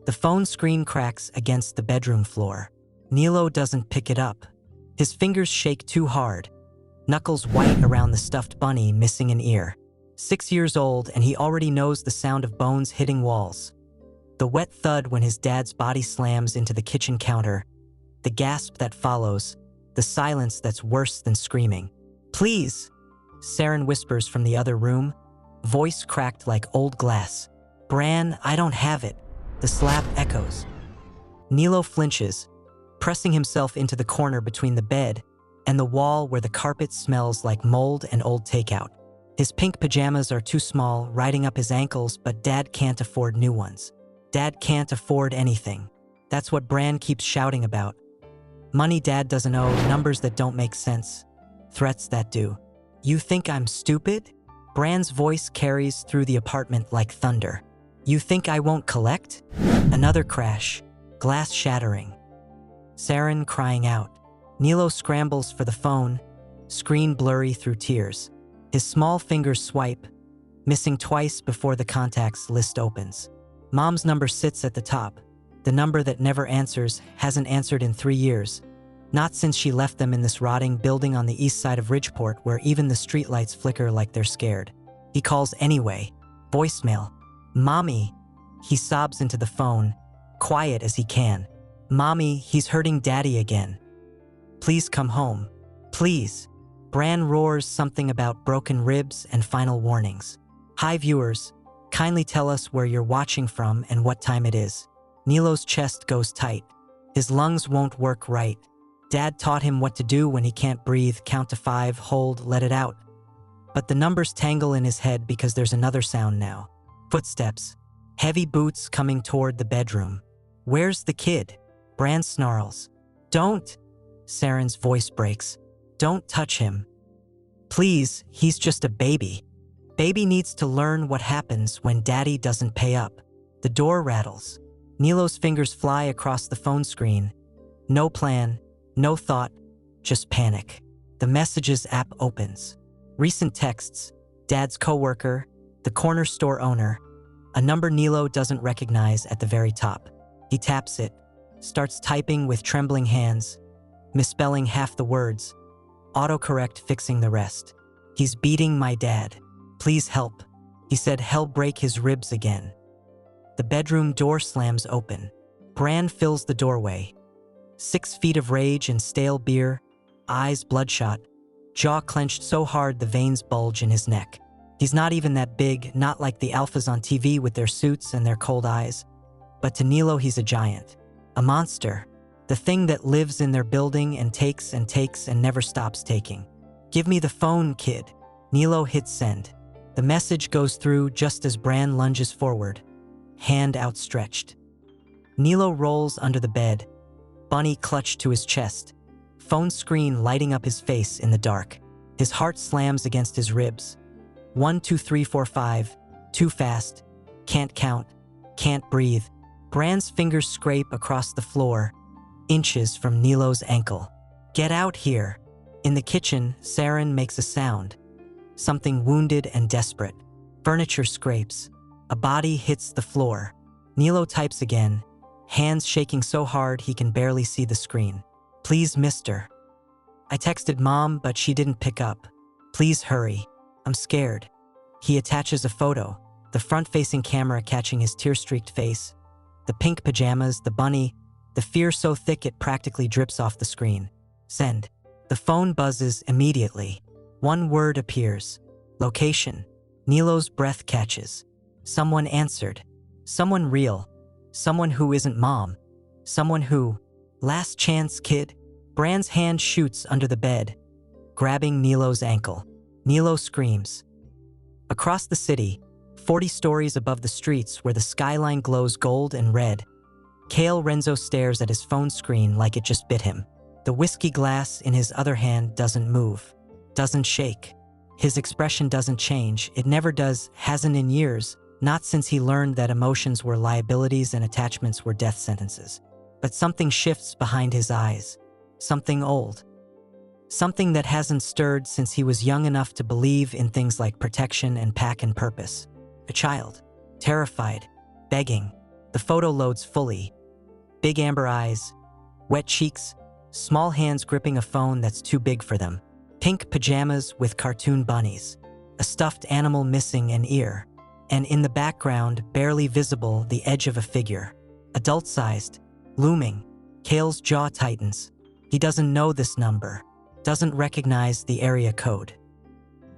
The phone screen cracks against the bedroom floor. Nilo doesn't pick it up. His fingers shake too hard, knuckles white around the stuffed bunny missing an ear. 6 years old, and he already knows the sound of bones hitting walls. The wet thud when his dad's body slams into the kitchen counter, the gasp that follows, the silence that's worse than screaming. "Please," Saren whispers from the other room, voice cracked like old glass. "Bran, I don't have it." The slap echoes. Nilo flinches, pressing himself into the corner between the bed and the wall where the carpet smells like mold and old takeout. His pink pajamas are too small, riding up his ankles, but Dad can't afford new ones. Dad can't afford anything. That's what Bran keeps shouting about. Money Dad doesn't owe, numbers that don't make sense, threats that do. "You think I'm stupid?" Bran's voice carries through the apartment like thunder. "You think I won't collect?" Another crash, glass shattering. Saren crying out. Nilo scrambles for the phone, screen blurry through tears. His small fingers swipe, missing twice before the contacts list opens. Mom's number sits at the top. The number that never answers, hasn't answered in 3 years. Not since she left them in this rotting building on the east side of Ridgeport where even the streetlights flicker like they're scared. He calls anyway. Voicemail. "Mommy." He sobs into the phone, quiet as he can. "Mommy, he's hurting Daddy again. Please come home. Please." Bran roars something about broken ribs and final warnings. "Hi viewers, kindly tell us where you're watching from and what time it is." Nilo's chest goes tight. His lungs won't work right. Dad taught him what to do when he can't breathe: count to 5, hold, let it out. But the numbers tangle in his head because there's another sound now. Footsteps. Heavy boots coming toward the bedroom. "Where's the kid?" Bran snarls. "Don't!" Saren's voice breaks. "Don't touch him. Please, he's just a baby. Baby needs to learn what happens when Daddy doesn't pay up." The door rattles. Nilo's fingers fly across the phone screen. No plan, no thought, just panic. The Messages app opens. Recent texts, Dad's coworker, the corner store owner, a number Nilo doesn't recognize at the very top. He taps it, starts typing with trembling hands, misspelling half the words, autocorrect fixing the rest. "He's beating my dad. Please help." He said he'll break his ribs again. The bedroom door slams open. Bran fills the doorway. 6 feet of rage and stale beer, eyes bloodshot, jaw clenched so hard the veins bulge in his neck. He's not even that big, not like the alphas on TV with their suits and their cold eyes. But to Nilo he's a giant, a monster, the thing that lives in their building and takes and never stops taking. "Give me the phone, kid." Nilo hits send. The message goes through just as Bran lunges forward, hand outstretched. Nilo rolls under the bed, bunny clutched to his chest, phone screen lighting up his face in the dark. His heart slams against his ribs. 1, 2, 3, 4, 5, too fast, can't count, can't breathe. Bran's fingers scrape across the floor, inches from Nilo's ankle. "Get out here." In the kitchen, Saren makes a sound, something wounded and desperate. Furniture scrapes. A body hits the floor. Nilo types again, hands shaking so hard he can barely see the screen. "Please, mister. I texted Mom, but she didn't pick up. Please hurry. I'm scared." He attaches a photo, the front-facing camera catching his tear-streaked face, the pink pajamas, the bunny, the fear so thick it practically drips off the screen. Send. The phone buzzes immediately. One word appears. Location. Nilo's breath catches. Someone answered. Someone real. Someone who isn't Mom. Someone who... "Last chance, kid." Bran's hand shoots under the bed, grabbing Nilo's ankle. Nilo screams. Across the city, 40 stories above the streets where the skyline glows gold and red, Kael Renzo stares at his phone screen like it just bit him. The whiskey glass in his other hand doesn't move, doesn't shake. His expression doesn't change. It never does, hasn't in years, not since he learned that emotions were liabilities and attachments were death sentences. But something shifts behind his eyes. Something old. Something that hasn't stirred since he was young enough to believe in things like protection and pack and purpose. A child. Terrified. Begging. The photo loads fully. Big amber eyes, wet cheeks, small hands gripping a phone that's too big for them. Pink pajamas with cartoon bunnies. A stuffed animal missing an ear. And in the background, barely visible, the edge of a figure. Adult-sized, looming. Kael's jaw tightens. He doesn't know this number. Doesn't recognize the area code.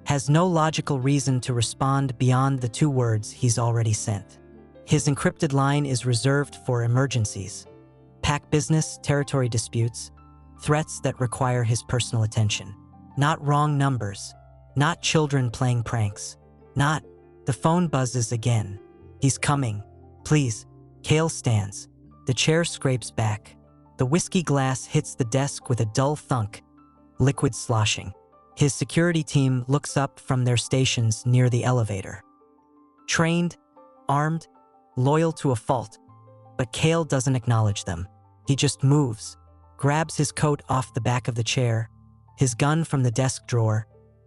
Has no logical reason to respond beyond the 2 words he's already sent. His encrypted line is reserved for emergencies. Pack business, territory disputes, threats that require his personal attention. Not wrong numbers. Not children playing pranks. Not. The phone buzzes again. He's coming. Please. Kael stands. The chair scrapes back. The whiskey glass hits the desk with a dull thunk. Liquid sloshing. His security team looks up from their stations near the elevator. Trained, armed, loyal to a fault. But Kael doesn't acknowledge them. He just moves, grabs his coat off the back of the chair, his gun from the desk drawer,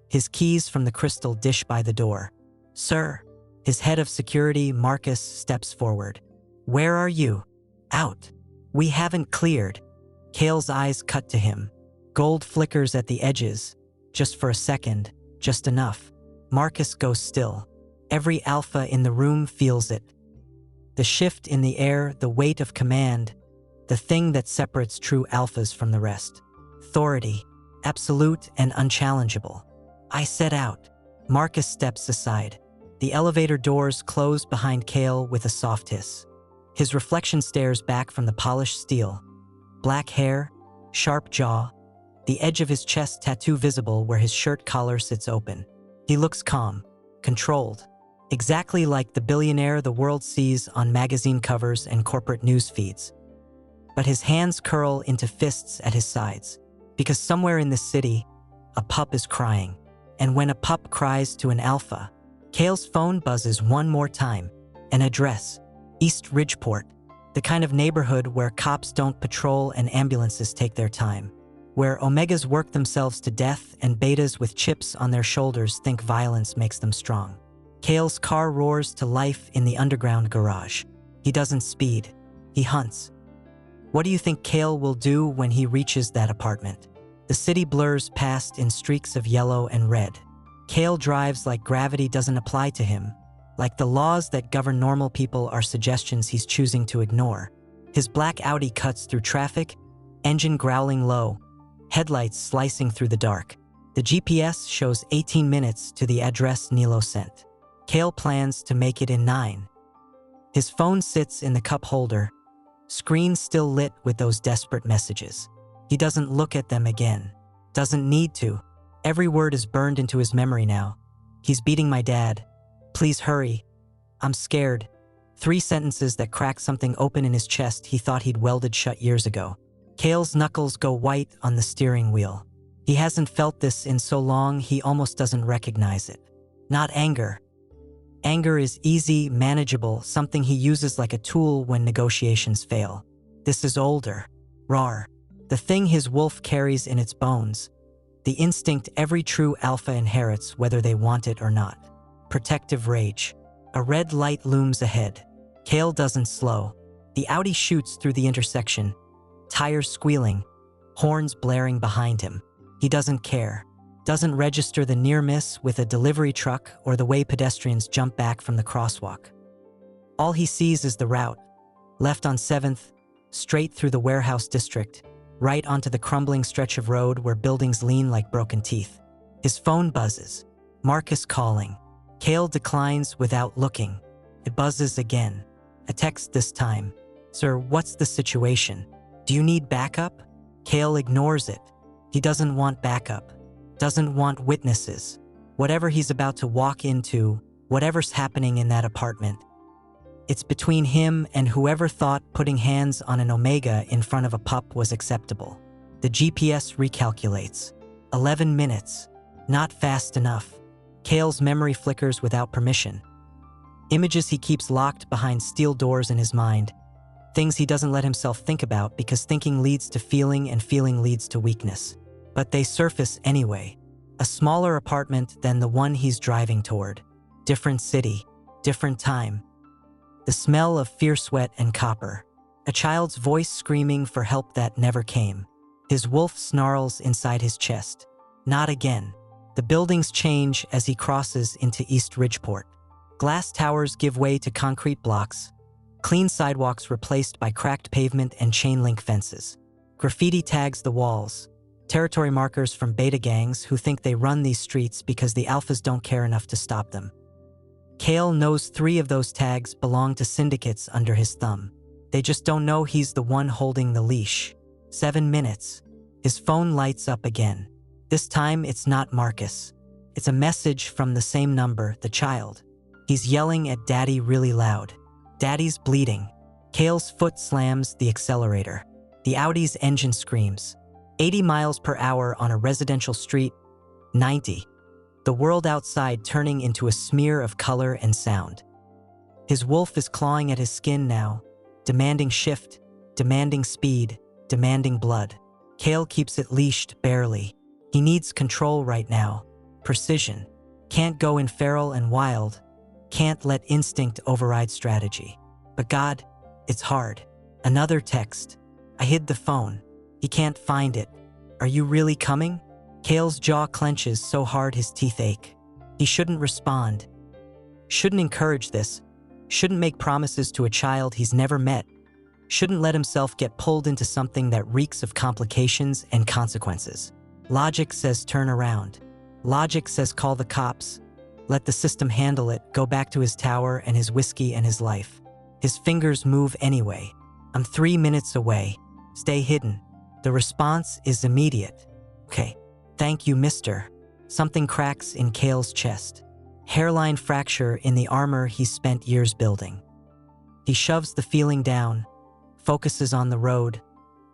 his keys from the crystal dish by the door. Sir, his head of security, Marcus, steps forward. Where are you? Out. We haven't cleared. Kael's eyes cut to him. Gold flickers at the edges. Just for a second, just enough. Marcus goes still. Every alpha in the room feels it. The shift in the air, the weight of command, the thing that separates true alphas from the rest. Authority, absolute and unchallengeable. I set out. Marcus steps aside. The elevator doors close behind Kael with a soft hiss. His reflection stares back from the polished steel. Black hair, sharp jaw, the edge of his chest tattoo visible where his shirt collar sits open. He looks calm, controlled, exactly like the billionaire the world sees on magazine covers and corporate news feeds. But his hands curl into fists at his sides, because somewhere in this city, a pup is crying. And when a pup cries to an alpha, Kael's phone buzzes one more time. An address, East Ridgeport, the kind of neighborhood where cops don't patrol and ambulances take their time. Where Omegas work themselves to death and betas with chips on their shoulders think violence makes them strong. Kael's car roars to life in the underground garage. He doesn't speed, he hunts. What do you think Kael will do when he reaches that apartment? The city blurs past in streaks of yellow and red. Kael drives like gravity doesn't apply to him, like the laws that govern normal people are suggestions he's choosing to ignore. His black Audi cuts through traffic, engine growling low, headlights slicing through the dark. The GPS shows 18 minutes to the address Nilo sent. Kael plans to make it in 9. His phone sits in the cup holder, screen still lit with those desperate messages. He doesn't look at them again. Doesn't need to. Every word is burned into his memory now. He's beating my dad. Please hurry. I'm scared. 3 sentences that crack something open in his chest he thought he'd welded shut years ago. Kael's knuckles go white on the steering wheel. He hasn't felt this in so long he almost doesn't recognize it. Not anger. Anger is easy, manageable, something he uses like a tool when negotiations fail. This is older, raw. The thing his wolf carries in its bones. The instinct every true alpha inherits whether they want it or not. Protective rage. A red light looms ahead. Kael doesn't slow. The Audi shoots through the intersection. Tires squealing. Horns blaring behind him. He doesn't care. Doesn't register the near miss with a delivery truck or the way pedestrians jump back from the crosswalk. All he sees is the route. Left on 7th, straight through the warehouse district, right onto the crumbling stretch of road where buildings lean like broken teeth. His phone buzzes. Marcus calling. Kael declines without looking. It buzzes again. A text this time. Sir, what's the situation? Do you need backup? Kael ignores it. He doesn't want backup. Doesn't want witnesses. Whatever he's about to walk into, whatever's happening in that apartment. It's between him and whoever thought putting hands on an Omega in front of a pup was acceptable. The GPS recalculates. 11 minutes. Not fast enough. Kael's memory flickers without permission. Images he keeps locked behind steel doors in his mind. Things he doesn't let himself think about because thinking leads to feeling and feeling leads to weakness. But they surface anyway. A smaller apartment than the one he's driving toward. Different city. Different time. the smell of fierce sweat and copper. A child's voice screaming for help that never came. His wolf snarls inside his chest. Not again. The buildings change as he crosses into East Ridgeport. Glass towers give way to concrete blocks. Clean sidewalks replaced by cracked pavement and chain-link fences. Graffiti tags the walls. Territory markers from beta gangs who think they run these streets because the alphas don't care enough to stop them. Kael knows 3 of those tags belong to syndicates under his thumb. They just don't know he's the one holding the leash. 7 minutes. His phone lights up again. This time it's not Marcus. It's a message from the same number, the child. He's yelling at Daddy really loud. Daddy's bleeding. Kael's foot slams the accelerator. The Audi's engine screams. 80 miles per hour on a residential street. 90. The world outside turning into a smear of color and sound. His wolf is clawing at his skin now, demanding shift, demanding speed, demanding blood. Kael keeps it leashed barely. He needs control right now. Precision. Can't go in feral and wild. Can't let instinct override strategy. But God, it's hard. Another text. I hid the phone. He can't find it. Are you really coming? Kael's jaw clenches so hard his teeth ache. He shouldn't respond. Shouldn't encourage this. Shouldn't make promises to a child he's never met. Shouldn't let himself get pulled into something that reeks of complications and consequences. Logic says turn around. Logic says call the cops. Let the system handle it, go back to his tower and his whiskey and his life. His fingers move anyway. I'm 3 minutes away. Stay hidden. The response is immediate. Okay. Thank you, mister. Something cracks in Kael's chest. Hairline fracture in the armor he spent years building. He shoves the feeling down, focuses on the road,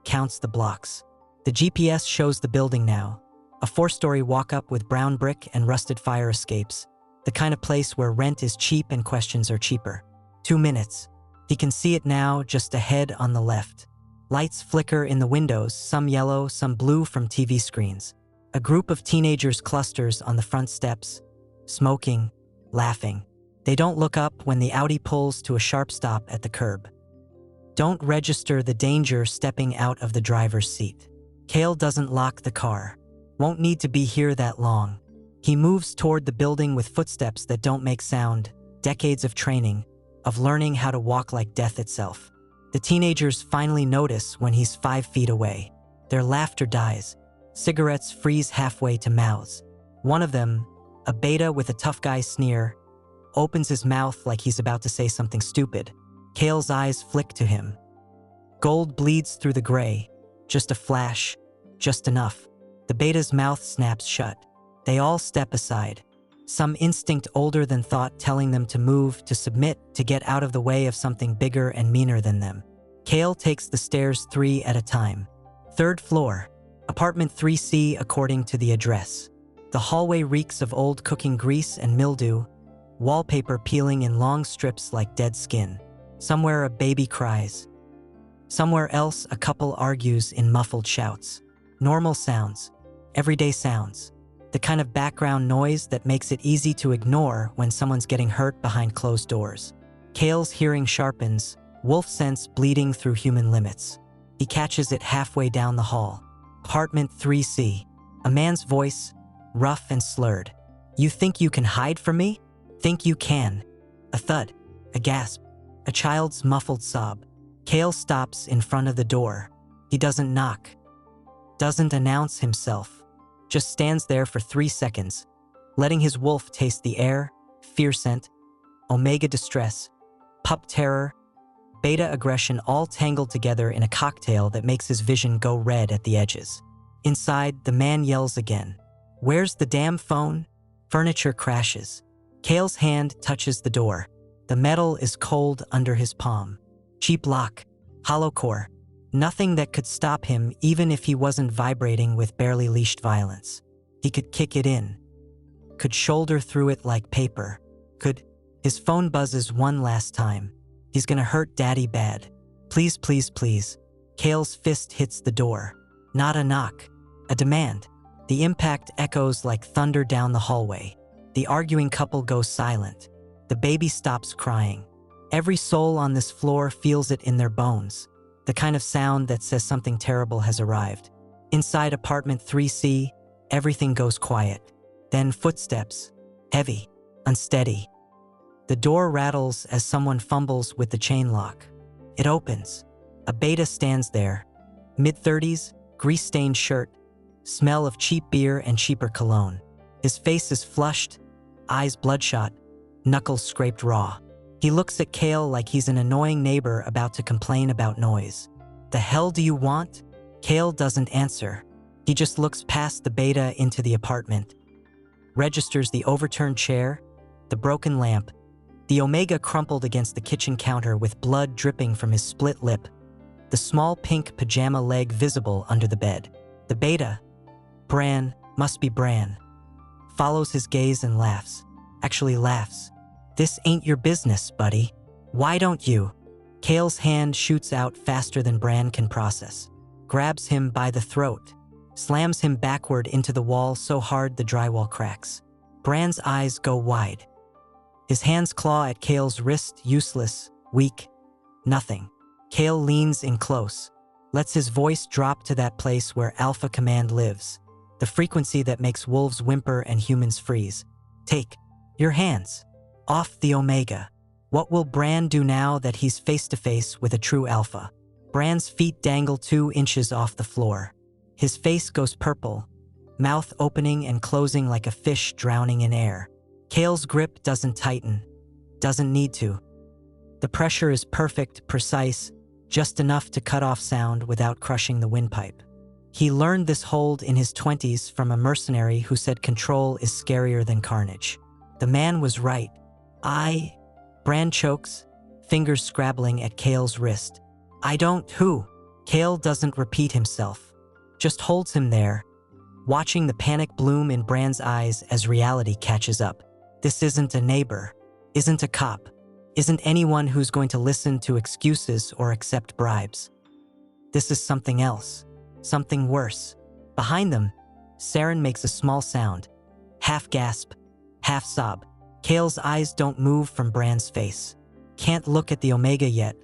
counts the blocks. The GPS shows the building now. A 4-story walk-up with brown brick and rusted fire escapes. The kind of place where rent is cheap and questions are cheaper. 2 minutes. He can see it now, just ahead on the left. Lights flicker in the windows, some yellow, some blue from TV screens. A group of teenagers clusters on the front steps, smoking, laughing. They don't look up when the Audi pulls to a sharp stop at the curb. Don't register the danger stepping out of the driver's seat. Kael doesn't lock the car. Won't need to be here that long. He moves toward the building with footsteps that don't make sound, decades of training, of learning how to walk like death itself. The teenagers finally notice when he's 5 feet away. Their laughter dies. Cigarettes freeze halfway to mouths. One of them, a beta with a tough guy sneer, opens his mouth like he's about to say something stupid. Kael's eyes flick to him. Gold bleeds through the gray. Just a flash. Just enough. The beta's mouth snaps shut. They all step aside. Some instinct older than thought telling them to move, to submit, to get out of the way of something bigger and meaner than them. Kael takes the stairs 3 at a time. 3rd floor. Apartment 3C according to the address. The hallway reeks of old cooking grease and mildew, wallpaper peeling in long strips like dead skin. Somewhere a baby cries. Somewhere else a couple argues in muffled shouts. Normal sounds. Everyday sounds. The kind of background noise that makes it easy to ignore when someone's getting hurt behind closed doors. Kael's hearing sharpens, wolf sense bleeding through human limits. He catches it halfway down the hall. Apartment 3C. A man's voice, rough and slurred. You think you can hide from me? Think you can. A thud. A gasp. A child's muffled sob. Kael stops in front of the door. He doesn't knock. Doesn't announce himself. Just stands there for 3 seconds, letting his wolf taste the air, fear scent, omega distress, pup terror, beta aggression all tangled together in a cocktail that makes his vision go red at the edges. Inside, the man yells again. Where's the damn phone? Furniture crashes. Kael's hand touches the door. The metal is cold under his palm. Cheap lock. Hollow core. Nothing that could stop him even if he wasn't vibrating with barely leashed violence. He could kick it in. Could shoulder through it like paper. Could. His phone buzzes one last time. He's gonna hurt Daddy bad. Please, please, please. Kael's fist hits the door. Not a knock. A demand. The impact echoes like thunder down the hallway. The arguing couple goes silent. The baby stops crying. Every soul on this floor feels it in their bones, the kind of sound that says something terrible has arrived. Inside apartment 3C, everything goes quiet. Then footsteps, heavy, unsteady. The door rattles as someone fumbles with the chain lock. It opens. A beta stands there. Mid-30s, grease-stained shirt, smell of cheap beer and cheaper cologne. His face is flushed, eyes bloodshot, knuckles scraped raw. He looks at Kael like he's an annoying neighbor about to complain about noise. "The hell do you want?" Kael doesn't answer. He just looks past the beta into the apartment. Registers the overturned chair, the broken lamp, the Omega crumpled against the kitchen counter with blood dripping from his split lip, the small pink pajama leg visible under the bed. The beta, Bran, must be Bran, follows his gaze and laughs. Actually laughs. "This ain't your business, buddy. Why don't you?" Kael's hand shoots out faster than Bran can process, grabs him by the throat, slams him backward into the wall so hard the drywall cracks. Bran's eyes go wide. His hands claw at Kael's wrist, useless, weak, nothing. Kael leans in close, lets his voice drop to that place where Alpha Command lives, the frequency that makes wolves whimper and humans freeze. "Take your hands off the Omega." What will Bran do now that he's face to face with a true alpha? Bran's feet dangle 2 inches off the floor. His face goes purple, mouth opening and closing like a fish drowning in air. Kael's grip doesn't tighten, doesn't need to. The pressure is perfect, precise, just enough to cut off sound without crushing the windpipe. He learned this hold in his 20s from a mercenary who said control is scarier than carnage. The man was right. Bran chokes, fingers scrabbling at Kael's wrist. "I don't who?" Kael doesn't repeat himself, just holds him there, watching the panic bloom in Bran's eyes as reality catches up. This isn't a neighbor, isn't a cop, isn't anyone who's going to listen to excuses or accept bribes. This is something else, something worse. Behind them, Saren makes a small sound, half gasp, half sob. Kael's eyes don't move from Bran's face. Can't look at the Omega yet.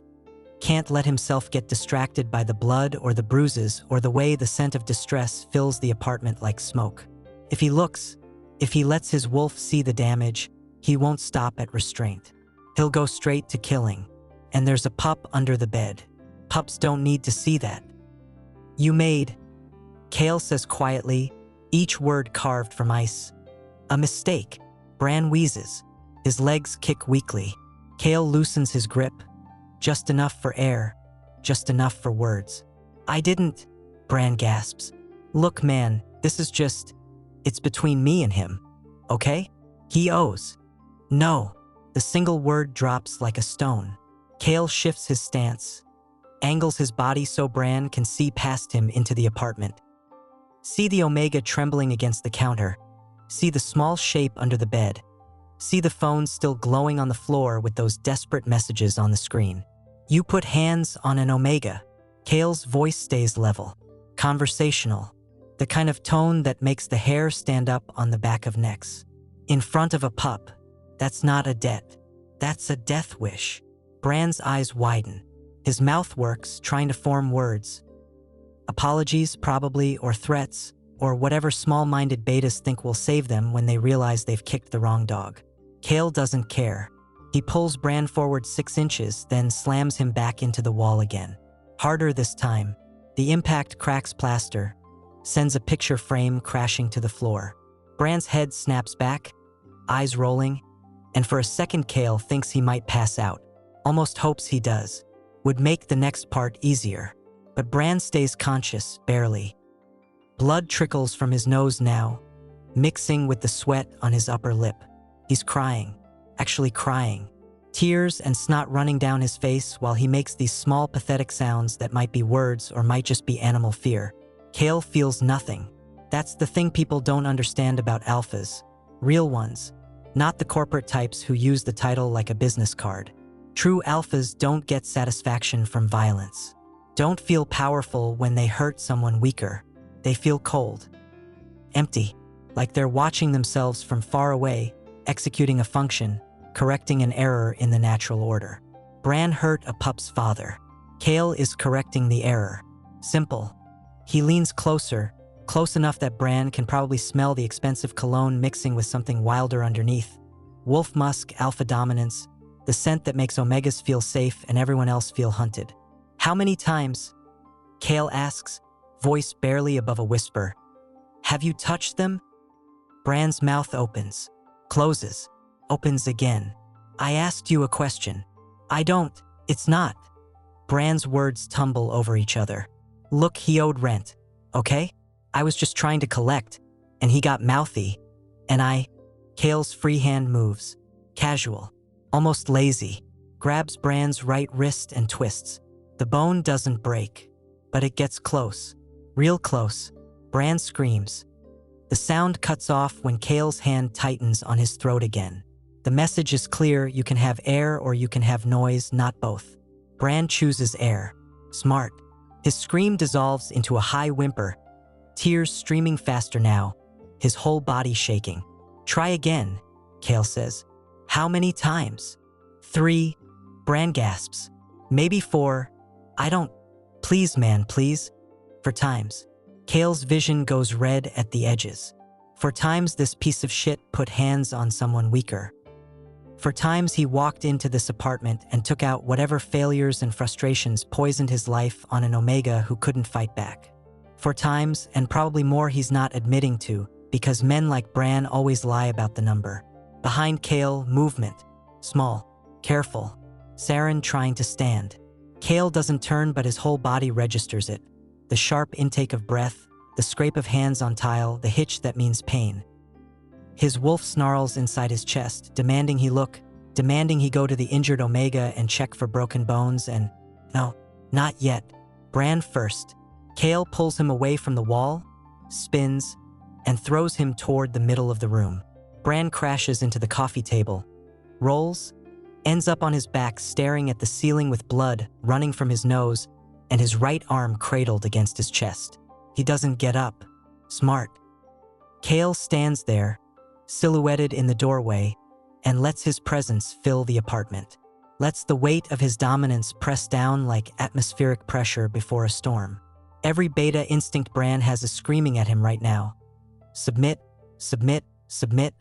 Can't let himself get distracted by the blood or the bruises or the way the scent of distress fills the apartment like smoke. If he looks, if he lets his wolf see the damage, he won't stop at restraint. He'll go straight to killing. And there's a pup under the bed. Pups don't need to see that. "You made," Kael says quietly, each word carved from ice. "A mistake." Bran wheezes. His legs kick weakly. Kael loosens his grip. Just enough for air. Just enough for words. "I didn't," Bran gasps. "Look, man, this is just... it's between me and him. Okay? He owes." "No." The single word drops like a stone. Kael shifts his stance, angles his body so Bran can see past him into the apartment. See the Omega trembling against the counter. See the small shape under the bed. See the phone still glowing on the floor with those desperate messages on the screen. "You put hands on an Omega." Kael's voice stays level, conversational, the kind of tone that makes the hair stand up on the back of necks. "In front of a pup. That's not a debt. That's a death wish." Bran's eyes widen. His mouth works, trying to form words. Apologies, probably, or threats, or whatever small-minded betas think will save them when they realize they've kicked the wrong dog. Kael doesn't care. He pulls Bran forward 6 inches, then slams him back into the wall again. Harder this time. The impact cracks plaster, sends a picture frame crashing to the floor. Bran's head snaps back, eyes rolling, and for a second Kael thinks he might pass out. Almost hopes he does. Would make the next part easier. But Bran stays conscious, barely. Blood trickles from his nose now, mixing with the sweat on his upper lip. He's crying, actually crying. Tears and snot running down his face while he makes these small pathetic sounds that might be words or might just be animal fear. Kael feels nothing. That's the thing people don't understand about alphas. Real ones. Not the corporate types who use the title like a business card. True alphas don't get satisfaction from violence. Don't feel powerful when they hurt someone weaker. They feel cold. Empty. Like they're watching themselves from far away, executing a function, correcting an error in the natural order. Bran hurt a pup's father. Kael is correcting the error. Simple. He leans closer, close enough that Bran can probably smell the expensive cologne mixing with something wilder underneath. Wolf musk, alpha dominance, the scent that makes Omegas feel safe and everyone else feel hunted. How many times? Kael asks, voice barely above a whisper. Have you touched them? Bran's mouth opens, closes, opens again. I asked you a question. I don't, it's not. Bran's words tumble over each other. Look, he owed rent, okay? I was just trying to collect, and he got mouthy, and Kael's free hand moves, casual, almost lazy, grabs Bran's right wrist and twists. The bone doesn't break, but it gets close, real close. Bran screams. The sound cuts off when Kael's hand tightens on his throat again. The message is clear, you can have air or you can have noise, not both. Bran chooses air. Smart. His scream dissolves into a high whimper, tears streaming faster now, his whole body shaking. Try again, Kael says. How many times? 3, Bran gasps. Maybe 4. I don't. Please, man, please. For times. Kael's vision goes red at the edges. For times this piece of shit put hands on someone weaker. For times he walked into this apartment and took out whatever failures and frustrations poisoned his life on an Omega who couldn't fight back. For times, and probably more he's not admitting to, because men like Bran always lie about the number. Behind Kael, movement. Small. Careful. Saren trying to stand. Kael doesn't turn but his whole body registers it. The sharp intake of breath, the scrape of hands on tile, the hitch that means pain. His wolf snarls inside his chest, demanding he look, demanding he go to the injured Omega and check for broken bones and… No, not yet. Bran first. Kael pulls him away from the wall, spins, and throws him toward the middle of the room. Bran crashes into the coffee table, rolls, ends up on his back staring at the ceiling with blood running from his nose and his right arm cradled against his chest. He doesn't get up. Smart. Kael stands there, silhouetted in the doorway, and lets his presence fill the apartment. Lets the weight of his dominance press down like atmospheric pressure before a storm. Every beta instinct Bran has is screaming at him right now. Submit, submit, submit,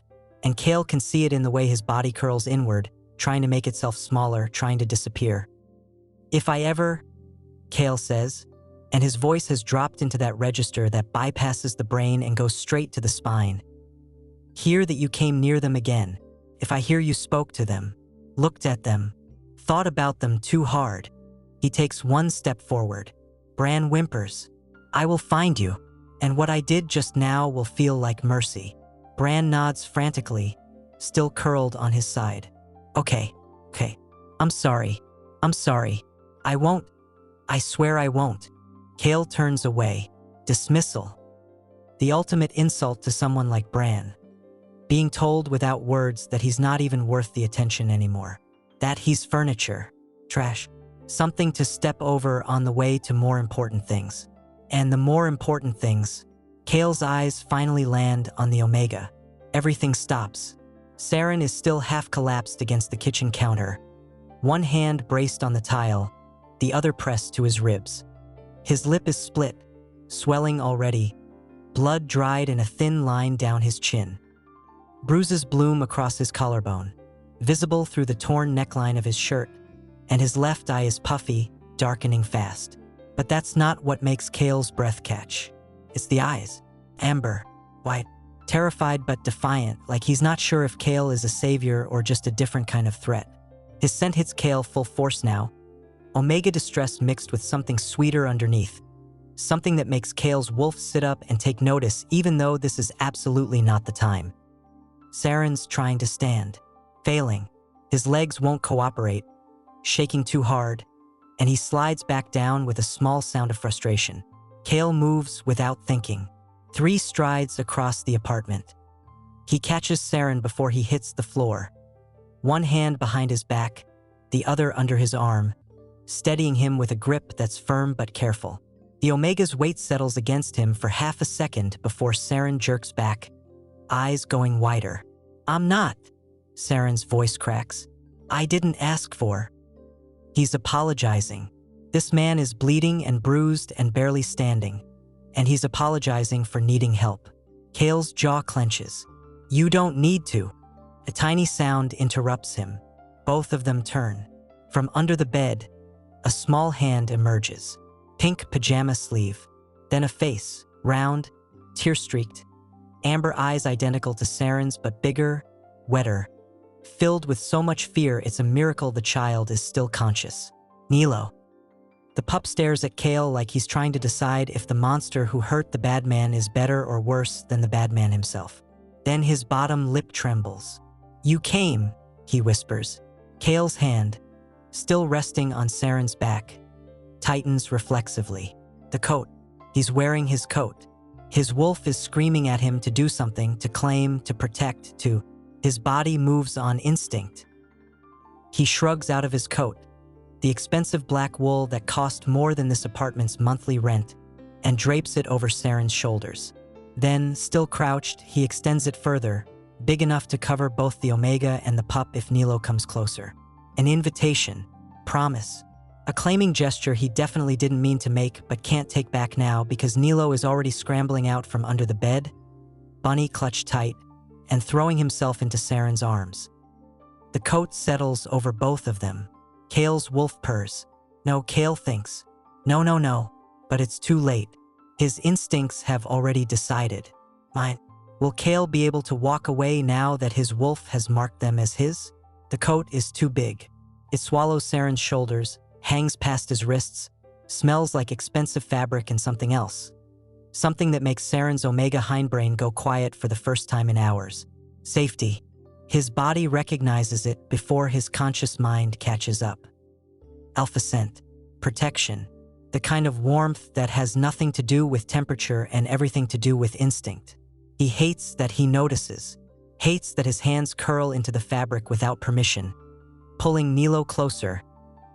and Kael can see it in the way his body curls inward, trying to make itself smaller, trying to disappear. If I ever, Kael says, and his voice has dropped into that register that bypasses the brain and goes straight to the spine. Hear that you came near them again. If I hear you spoke to them, looked at them, thought about them too hard. He takes one step forward. Bran whimpers. I will find you, and what I did just now will feel like mercy. Bran nods frantically, still curled on his side. Okay. I'm sorry. I won't. I swear I won't. Kael turns away. Dismissal. The ultimate insult to someone like Bran. Being told without words that he's not even worth the attention anymore. That he's furniture. Trash. Something to step over on the way to more important things. And the more important things, Kael's eyes finally land on the Omega. Everything stops. Saren is still half collapsed against the kitchen counter. One hand braced on the tile, the other pressed to his ribs. His lip is split, swelling already, blood dried in a thin line down his chin. Bruises bloom across his collarbone, visible through the torn neckline of his shirt, and his left eye is puffy, darkening fast. But that's not what makes Kael's breath catch. It's the eyes. Amber, white, terrified but defiant, like he's not sure if Kael is a savior or just a different kind of threat. His scent hits Kael full force now. Omega distress mixed with something sweeter underneath. Something that makes Kael's wolf sit up and take notice even though this is absolutely not the time. Saren's trying to stand, failing. His legs won't cooperate, shaking too hard, and he slides back down with a small sound of frustration. Kael moves without thinking, 3 strides across the apartment. He catches Saren before he hits the floor, one hand behind his back, the other under his arm, steadying him with a grip that's firm but careful. The Omega's weight settles against him for half a second before Saren jerks back, eyes going wider. I'm not. Saren's voice cracks. I didn't ask for. He's apologizing. This man is bleeding and bruised and barely standing, and he's apologizing for needing help. Kael's jaw clenches. You don't need to. A tiny sound interrupts him. Both of them turn. From under the bed, a small hand emerges. Pink pajama sleeve, then a face, round, tear-streaked, amber eyes identical to Saren's but bigger, wetter, filled with so much fear it's a miracle the child is still conscious. Nilo. The pup stares at Kael like he's trying to decide if the monster who hurt the bad man is better or worse than the bad man himself. Then his bottom lip trembles. You came, he whispers. Kael's hand, still resting on Saren's back, tightens reflexively. The coat. He's wearing his coat. His wolf is screaming at him to do something, to claim, to protect, to... His body moves on instinct. He shrugs out of his coat, the expensive black wool that cost more than this apartment's monthly rent, and drapes it over Saren's shoulders. Then, still crouched, he extends it further, big enough to cover both the Omega and the pup if Nilo comes closer. An invitation, promise, a claiming gesture he definitely didn't mean to make but can't take back now because Nilo is already scrambling out from under the bed, bunny clutched tight, and throwing himself into Saren's arms. The coat settles over both of them. Kael's wolf purrs. No, Kael thinks. No, but it's too late. His instincts have already decided. Mine. Will Kael be able to walk away now that his wolf has marked them as his? The coat is too big. It swallows Saren's shoulders, hangs past his wrists, smells like expensive fabric and something else. Something that makes Saren's Omega hindbrain go quiet for the first time in hours. Safety. His body recognizes it before his conscious mind catches up. Alpha scent. Protection. The kind of warmth that has nothing to do with temperature and everything to do with instinct. He hates that he notices. Hates that his hands curl into the fabric without permission, pulling Nilo closer,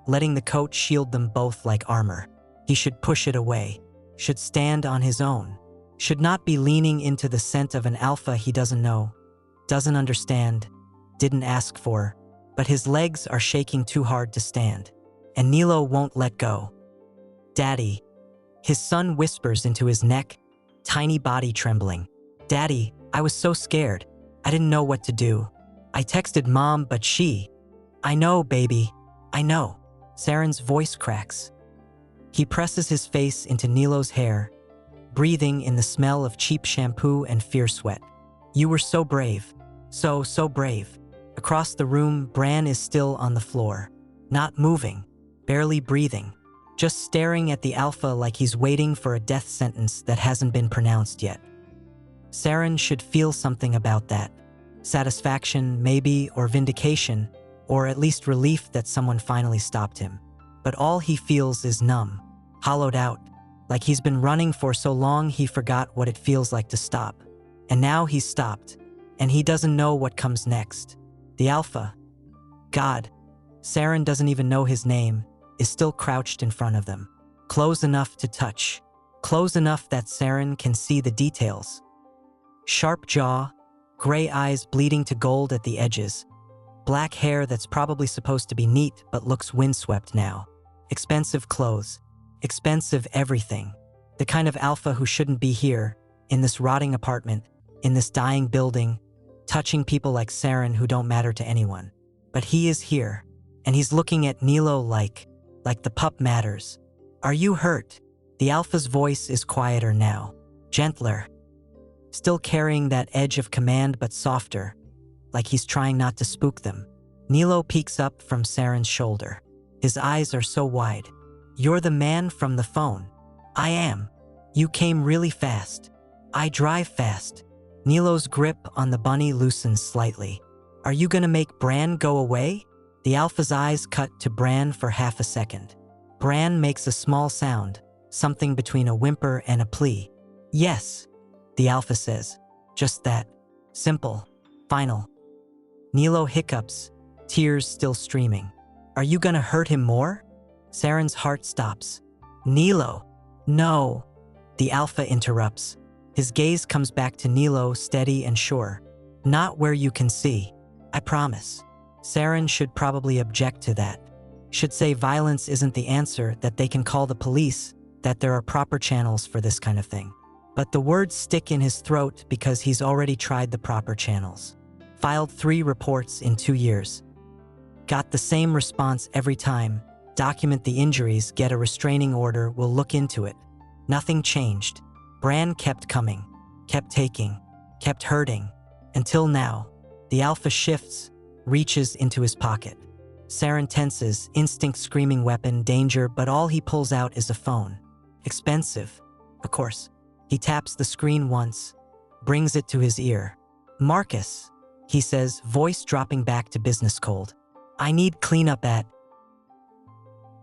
letting the coat shield them both like armor. He should push it away. Should stand on his own. Should not be leaning into the scent of an alpha he doesn't know, doesn't understand, didn't ask for, but his legs are shaking too hard to stand. And Nilo won't let go. Daddy. His son whispers into his neck, tiny body trembling. Daddy, I was so scared. I didn't know what to do. I texted Mom, but she... I know, baby. I know. Saren's voice cracks. He presses his face into Nilo's hair, breathing in the smell of cheap shampoo and fear sweat. You were so brave. So brave. Across the room, Bran is still on the floor. Not moving. Barely breathing. Just staring at the alpha like he's waiting for a death sentence that hasn't been pronounced yet. Saren should feel something about that. Satisfaction, maybe, or vindication, or at least relief that someone finally stopped him. But all he feels is numb, hollowed out, like he's been running for so long he forgot what it feels like to stop. And now he's stopped, and he doesn't know what comes next. The alpha, God, Saren doesn't even know his name, is still crouched in front of them. Close enough to touch. Close enough that Saren can see the details. Sharp jaw, gray eyes bleeding to gold at the edges. Black hair that's probably supposed to be neat but looks windswept now. Expensive clothes. Expensive everything. The kind of alpha who shouldn't be here, in this rotting apartment, in this dying building, touching people like Saren who don't matter to anyone. But he is here, and he's looking at Nilo like the pup matters. Are you hurt? The alpha's voice is quieter now, gentler. Still carrying that edge of command but softer, like he's trying not to spook them. Nilo peeks up from Saren's shoulder. His eyes are so wide. You're the man from the phone. I am. You came really fast. I drive fast. Nilo's grip on the bunny loosens slightly. Are you gonna make Bran go away? The alpha's eyes cut to Bran for half a second. Bran makes a small sound, something between a whimper and a plea. Yes, the alpha says. Just that. Simple. Final. Nilo hiccups, tears still streaming. Are you gonna hurt him more? Saren's heart stops. Nilo. No. The alpha interrupts. His gaze comes back to Nilo, steady and sure. Not where you can see. I promise. Saren should probably object to that. Should say violence isn't the answer, that they can call the police, that there are proper channels for this kind of thing. But the words stick in his throat because he's already tried the proper channels. Filed 3 reports in 2 years. Got the same response every time. Document the injuries, get a restraining order, we'll look into it. Nothing changed. Bran kept coming, kept taking, kept hurting. Until now, the alpha shifts, reaches into his pocket. Saren tenses, instinct screaming weapon, danger, but all he pulls out is a phone. Expensive, of course. He taps the screen once, brings it to his ear. Marcus, he says, voice dropping back to business cold. I need cleanup at...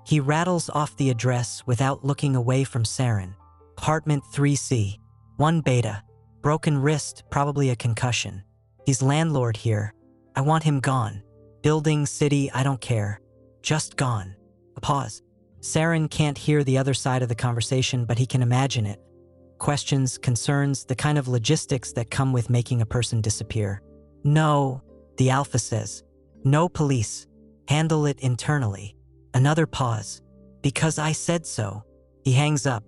He rattles off the address without looking away from Saren. Apartment 3C, 1 beta, broken wrist, probably a concussion. He's landlord here. I want him gone. Building, city, I don't care. Just gone. A pause. Saren can't hear the other side of the conversation, but he can imagine it. Questions, concerns, the kind of logistics that come with making a person disappear. No, the alpha says. No police. Handle it internally. Another pause. Because I said so. He hangs up.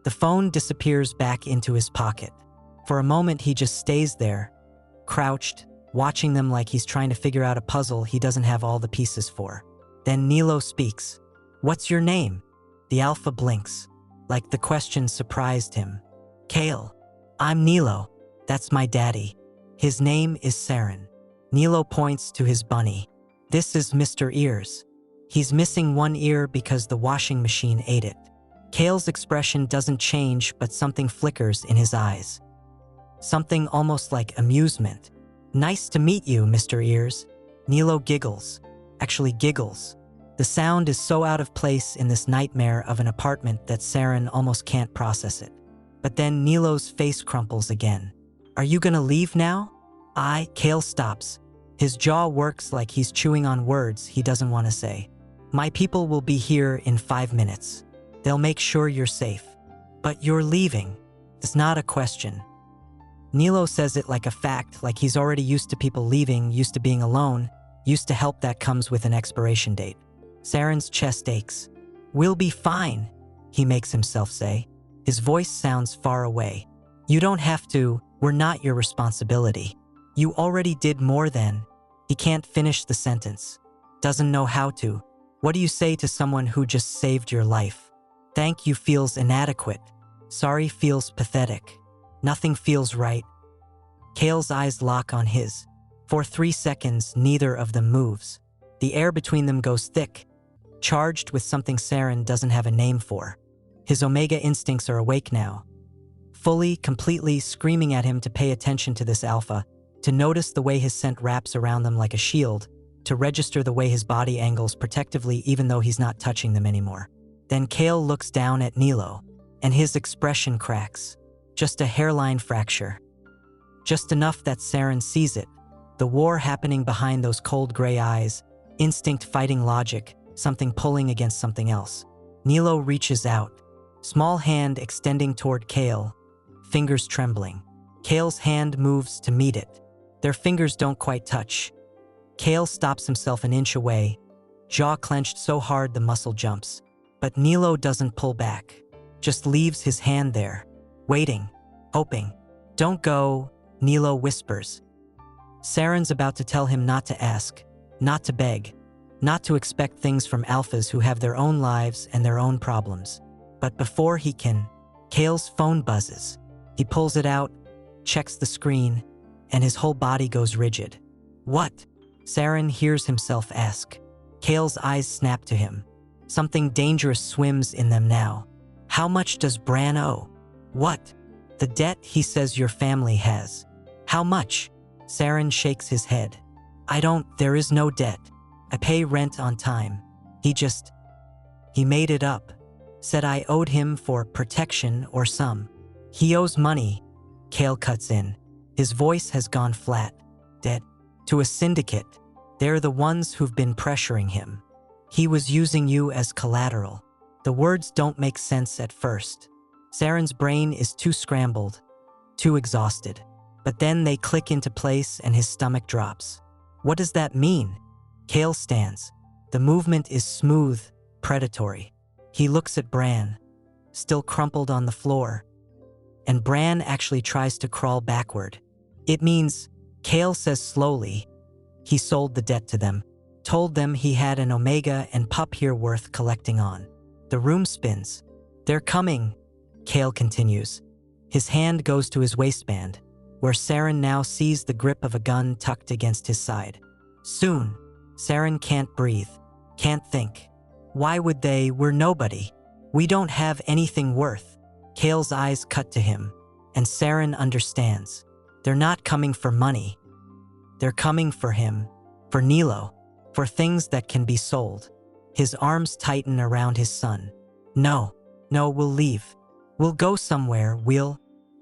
The phone disappears back into his pocket. For a moment, he just stays there, crouched, watching them like he's trying to figure out a puzzle he doesn't have all the pieces for. Then Nilo speaks. What's your name? The alpha blinks, like the question surprised him. Kael. I'm Nilo. That's my daddy. His name is Saren. Nilo points to his bunny. This is Mr. Ears. He's missing one ear because the washing machine ate it. Kael's expression doesn't change, but something flickers in his eyes. Something almost like amusement. Nice to meet you, Mr. Ears. Nilo giggles. Actually giggles. The sound is so out of place in this nightmare of an apartment that Saren almost can't process it. But then Nilo's face crumples again. Are you gonna leave now? Kael stops. His jaw works like he's chewing on words he doesn't want to say. My people will be here in 5 minutes. They'll make sure you're safe. But you're leaving. It's not a question. Nilo says it like a fact, like he's already used to people leaving, used to being alone, used to help that comes with an expiration date. Saren's chest aches. We'll be fine, he makes himself say. His voice sounds far away. You don't have to, we're not your responsibility. You already did more than. He can't finish the sentence. Doesn't know how to. What do you say to someone who just saved your life? Thank you feels inadequate. Sorry feels pathetic. Nothing feels right. Kael's eyes lock on his. For 3 seconds, neither of them moves. The air between them goes thick, charged with something Saren doesn't have a name for. His Omega instincts are awake now. Fully, completely screaming at him to pay attention to this alpha, to notice the way his scent wraps around them like a shield, to register the way his body angles protectively even though he's not touching them anymore. Then Kael looks down at Nilo, and his expression cracks. Just a hairline fracture. Just enough that Saren sees it. The war happening behind those cold gray eyes, instinct fighting logic, something pulling against something else. Nilo reaches out, small hand extending toward Kael, fingers trembling. Kael's hand moves to meet it. Their fingers don't quite touch. Kael stops himself an inch away, jaw clenched so hard the muscle jumps. But Nilo doesn't pull back, just leaves his hand there, waiting, hoping. Don't go, Nilo whispers. Saren's about to tell him not to ask, not to beg, not to expect things from alphas who have their own lives and their own problems. But before he can, Kael's phone buzzes. He pulls it out, checks the screen, and his whole body goes rigid. What? Saren hears himself ask. Kael's eyes snap to him. Something dangerous swims in them now. How much does Bran owe? What? The debt he says your family has. How much? Saren shakes his head. There is no debt. I pay rent on time. He made it up. Said I owed him for protection or some. He owes money. Kael cuts in. His voice has gone flat. Debt. To a syndicate. They're the ones who've been pressuring him. He was using you as collateral. The words don't make sense at first. Saren's brain is too scrambled, too exhausted. But then they click into place and his stomach drops. What does that mean? Kael stands. The movement is smooth, predatory. He looks at Bran, still crumpled on the floor, and Bran actually tries to crawl backward. It means, Kael says slowly, he sold the debt to them, told them he had an Omega and pup here worth collecting on. The room spins. They're coming, Kael continues. His hand goes to his waistband, where Saren now sees the grip of a gun tucked against his side. Soon, Saren can't breathe, can't think. Why would they? We're nobody. We don't have anything worth. Kael's eyes cut to him, and Saren understands. They're not coming for money. They're coming for him, for Nilo, for things that can be sold. His arms tighten around his son. No, we'll leave. We'll go somewhere,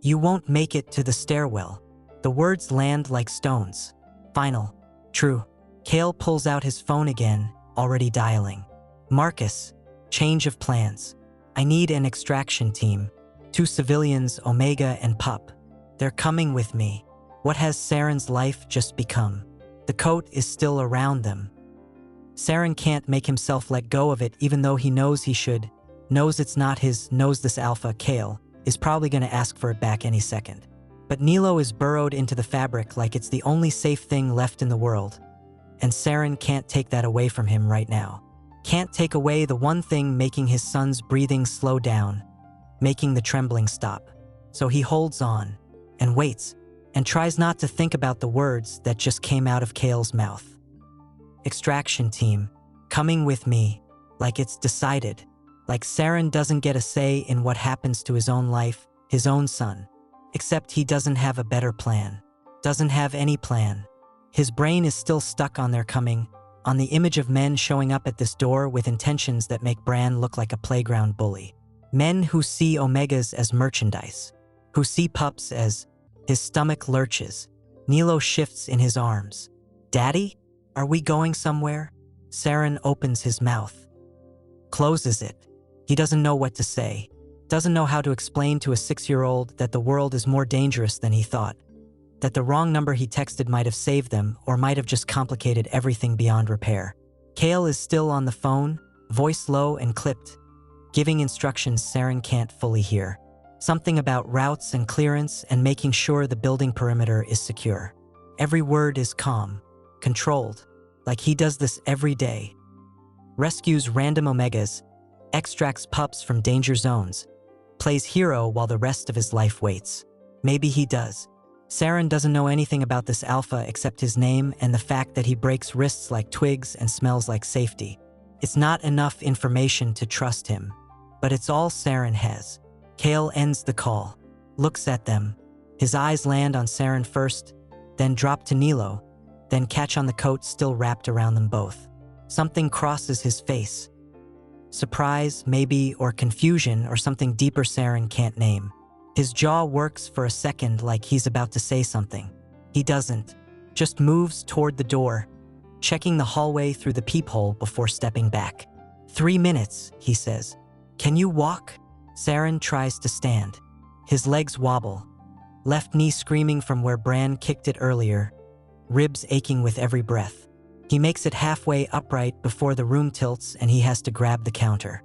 You won't make it to the stairwell. The words land like stones. Final. True. Kael pulls out his phone again, already dialing. Marcus, change of plans. I need an extraction team. 2 civilians, Omega and Pup. They're coming with me. What has Saren's life just become? The coat is still around them. Saren can't make himself let go of it even though he knows he should. Knows it's not his, knows this alpha, Kael, is probably going to ask for it back any second. But Nilo is burrowed into the fabric like it's the only safe thing left in the world. And Saren can't take that away from him right now. Can't take away the one thing making his son's breathing slow down, making the trembling stop. So he holds on, and waits, and tries not to think about the words that just came out of Kael's mouth. Extraction team, coming with me, like it's decided. Like Saren doesn't get a say in what happens to his own life, his own son. Except he doesn't have a better plan. Doesn't have any plan. His brain is still stuck on their coming, on the image of men showing up at this door with intentions that make Bran look like a playground bully. Men who see Omegas as merchandise, who see pups as... His stomach lurches. Nilo shifts in his arms. Daddy? Are we going somewhere? Saren opens his mouth. Closes it. He doesn't know what to say. Doesn't know how to explain to a 6-year-old that the world is more dangerous than he thought. That the wrong number he texted might have saved them or might have just complicated everything beyond repair. Kael is still on the phone, voice low and clipped, giving instructions Saren can't fully hear. Something about routes and clearance and making sure the building perimeter is secure. Every word is calm, controlled, like he does this every day. Rescues random Omegas, extracts pups from danger zones, plays hero while the rest of his life waits. Maybe he does. Saren doesn't know anything about this alpha except his name and the fact that he breaks wrists like twigs and smells like safety. It's not enough information to trust him, but it's all Saren has. Kael ends the call, looks at them. His eyes land on Saren first, then drop to Nilo, then catch on the coat still wrapped around them both. Something crosses his face. Surprise, maybe, or confusion, or something deeper Saren can't name. His jaw works for a second like he's about to say something. He doesn't, just moves toward the door, checking the hallway through the peephole before stepping back. 3 minutes, he says. Can you walk? Saren tries to stand. His legs wobble, left knee screaming from where Bran kicked it earlier, ribs aching with every breath. He makes it halfway upright before the room tilts and he has to grab the counter.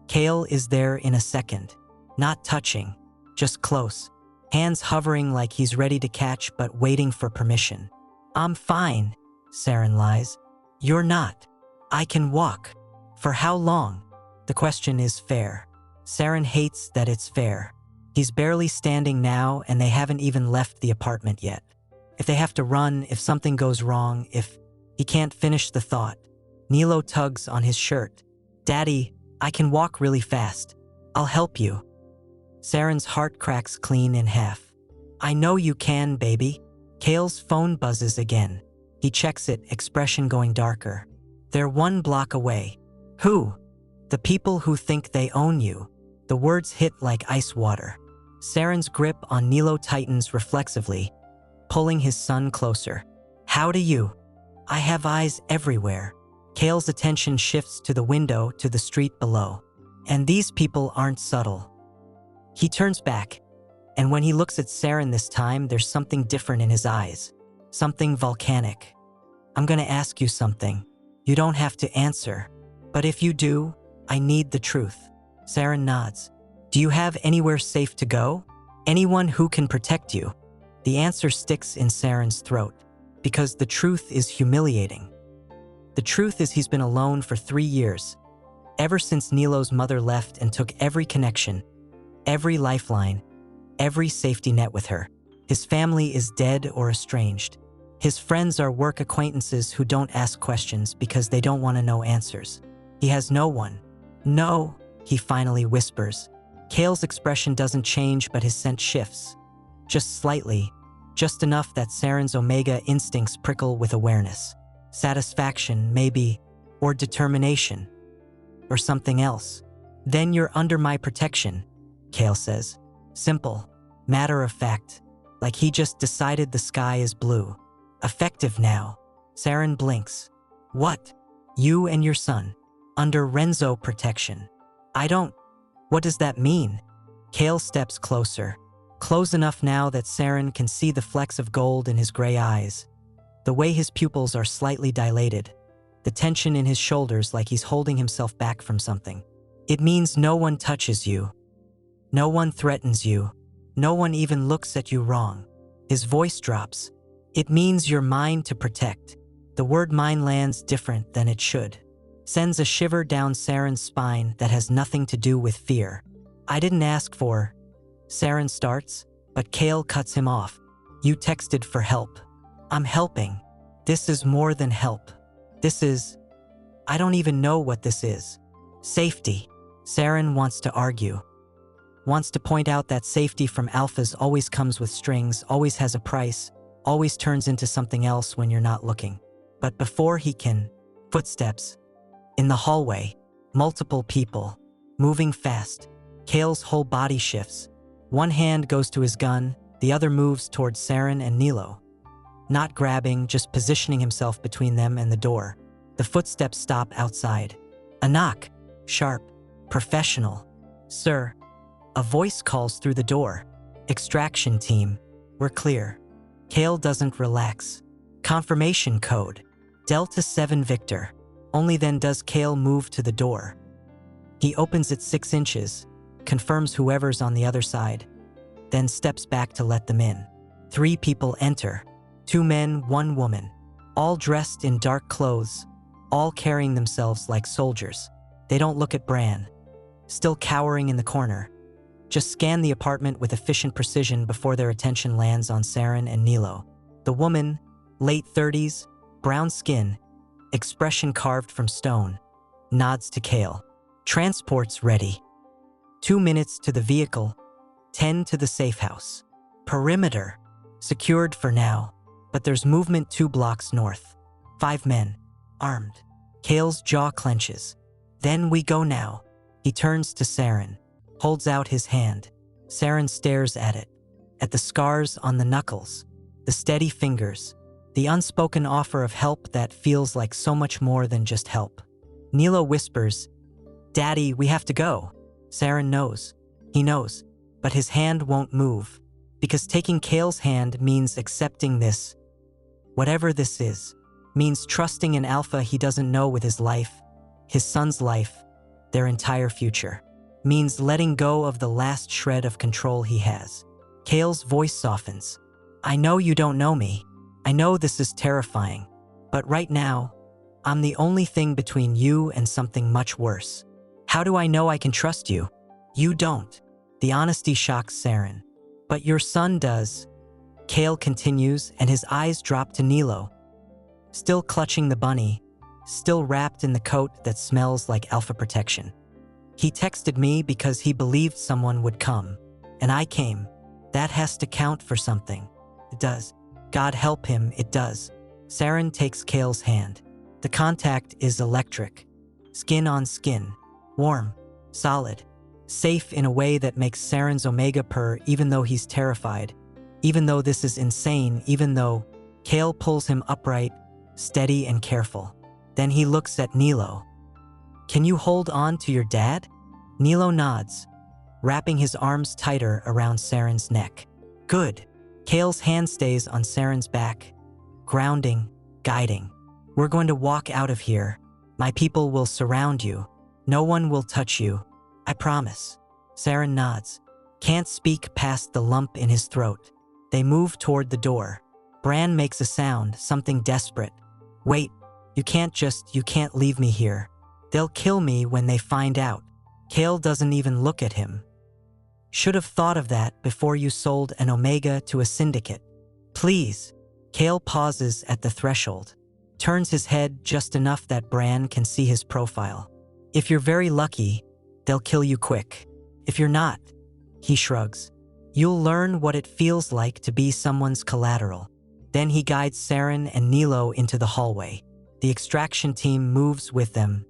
Kael is there in a second, not touching, just close, hands hovering like he's ready to catch but waiting for permission. I'm fine, Saren lies. You're not. I can walk. For how long? The question is fair. Saren hates that it's fair. He's barely standing now and they haven't even left the apartment yet. If they have to run, if something goes wrong, if... He can't finish the thought. Nilo tugs on his shirt. Daddy, I can walk really fast. I'll help you. Saren's heart cracks clean in half. I know you can, baby. Kael's phone buzzes again. He checks it, expression going darker. They're 1 block away. Who? The people who think they own you. The words hit like ice water. Saren's grip on Nilo tightens reflexively, pulling his son closer. How do you? I have eyes everywhere. Kael's attention shifts to the window to the street below. And these people aren't subtle. He turns back, and when he looks at Saren this time, there's something different in his eyes. Something volcanic. I'm gonna ask you something. You don't have to answer. But if you do, I need the truth. Saren nods. Do you have anywhere safe to go? Anyone who can protect you? The answer sticks in Saren's throat, because the truth is humiliating. The truth is he's been alone for 3 years, ever since Nilo's mother left and took every connection, every lifeline, every safety net with her. His family is dead or estranged. His friends are work acquaintances who don't ask questions because they don't want to know answers. He has no one. No, he finally whispers. Kael's expression doesn't change, but his scent shifts. Just slightly, just enough that Saren's Omega instincts prickle with awareness. Satisfaction, maybe, or determination, or something else. Then you're under my protection, Kael says. Simple, matter of fact, like he just decided the sky is blue. Effective now. Saren blinks. What? You and your son, under Renzo protection. I don't. What does that mean? Kael steps closer, close enough now that Saren can see the flecks of gold in his gray eyes, the way his pupils are slightly dilated, the tension in his shoulders like he's holding himself back from something. It means no one touches you. No one threatens you. No one even looks at you wrong. His voice drops. It means you're mine to protect. The word mine lands different than it should. Sends a shiver down Saren's spine that has nothing to do with fear. I didn't ask for. Saren starts, but Kael cuts him off. You texted for help. I'm helping. This is more than help. This is... I don't even know what this is. Safety. Saren wants to argue. Wants to point out that safety from alphas always comes with strings, always has a price, always turns into something else when you're not looking. But before he can... Footsteps. In the hallway, multiple people, moving fast. Kael's whole body shifts. One hand goes to his gun, the other moves towards Saren and Nilo. Not grabbing, just positioning himself between them and the door. The footsteps stop outside. A knock. Sharp. Professional. Sir. A voice calls through the door. Extraction team. We're clear. Kael doesn't relax. Confirmation code. Delta 7 Victor. Only then does Kael move to the door. He opens it 6 inches, confirms whoever's on the other side, then steps back to let them in. 3 people enter. 2 men, 1 woman. All dressed in dark clothes, all carrying themselves like soldiers. They don't look at Bran, still cowering in the corner. Just scan the apartment with efficient precision before their attention lands on Saren and Nilo. The woman, late 30s, brown skin, expression carved from stone, nods to Kael. Transport's ready. 2 minutes to the vehicle, 10 to the safe house. Perimeter, secured for now, but there's movement 2 blocks north. 5 men, armed. Kael's jaw clenches. Then we go now. He turns to Saren, holds out his hand. Saren stares at it, at the scars on the knuckles, the steady fingers, the unspoken offer of help that feels like so much more than just help. Nilo whispers, Daddy, we have to go. Saren knows. He knows, but his hand won't move, because taking Kael's hand means accepting this, whatever this is, means trusting an alpha he doesn't know with his life, his son's life, their entire future. Means letting go of the last shred of control he has. Kael's voice softens. I know you don't know me. I know this is terrifying, but right now, I'm the only thing between you and something much worse. How do I know I can trust you? You don't. The honesty shocks Saren. But your son does. Kael continues, and his eyes drop to Nilo. Still clutching the bunny, still wrapped in the coat that smells like alpha protection. He texted me because he believed someone would come, and I came. That has to count for something. It does. God help him, it does. Saren takes Kael's hand. The contact is electric. Skin on skin. Warm. Solid. Safe in a way that makes Saren's Omega purr even though he's terrified. Even though this is insane, even though Kael pulls him upright, steady and careful. Then he looks at Nilo. Can you hold on to your dad? Nilo nods, wrapping his arms tighter around Saren's neck. Good. Kael's hand stays on Saren's back, grounding, guiding. We're going to walk out of here. My people will surround you. No one will touch you. I promise. Saren nods. Can't speak past the lump in his throat. They move toward the door. Bran makes a sound, something desperate. Wait, you can't leave me here. They'll kill me when they find out. Kael doesn't even look at him. Should have thought of that before you sold an Omega to a syndicate. Please. Kael pauses at the threshold. Turns his head just enough that Bran can see his profile. If you're very lucky, they'll kill you quick. If you're not, he shrugs. You'll learn what it feels like to be someone's collateral. Then he guides Saren and Nilo into the hallway. The extraction team moves with them.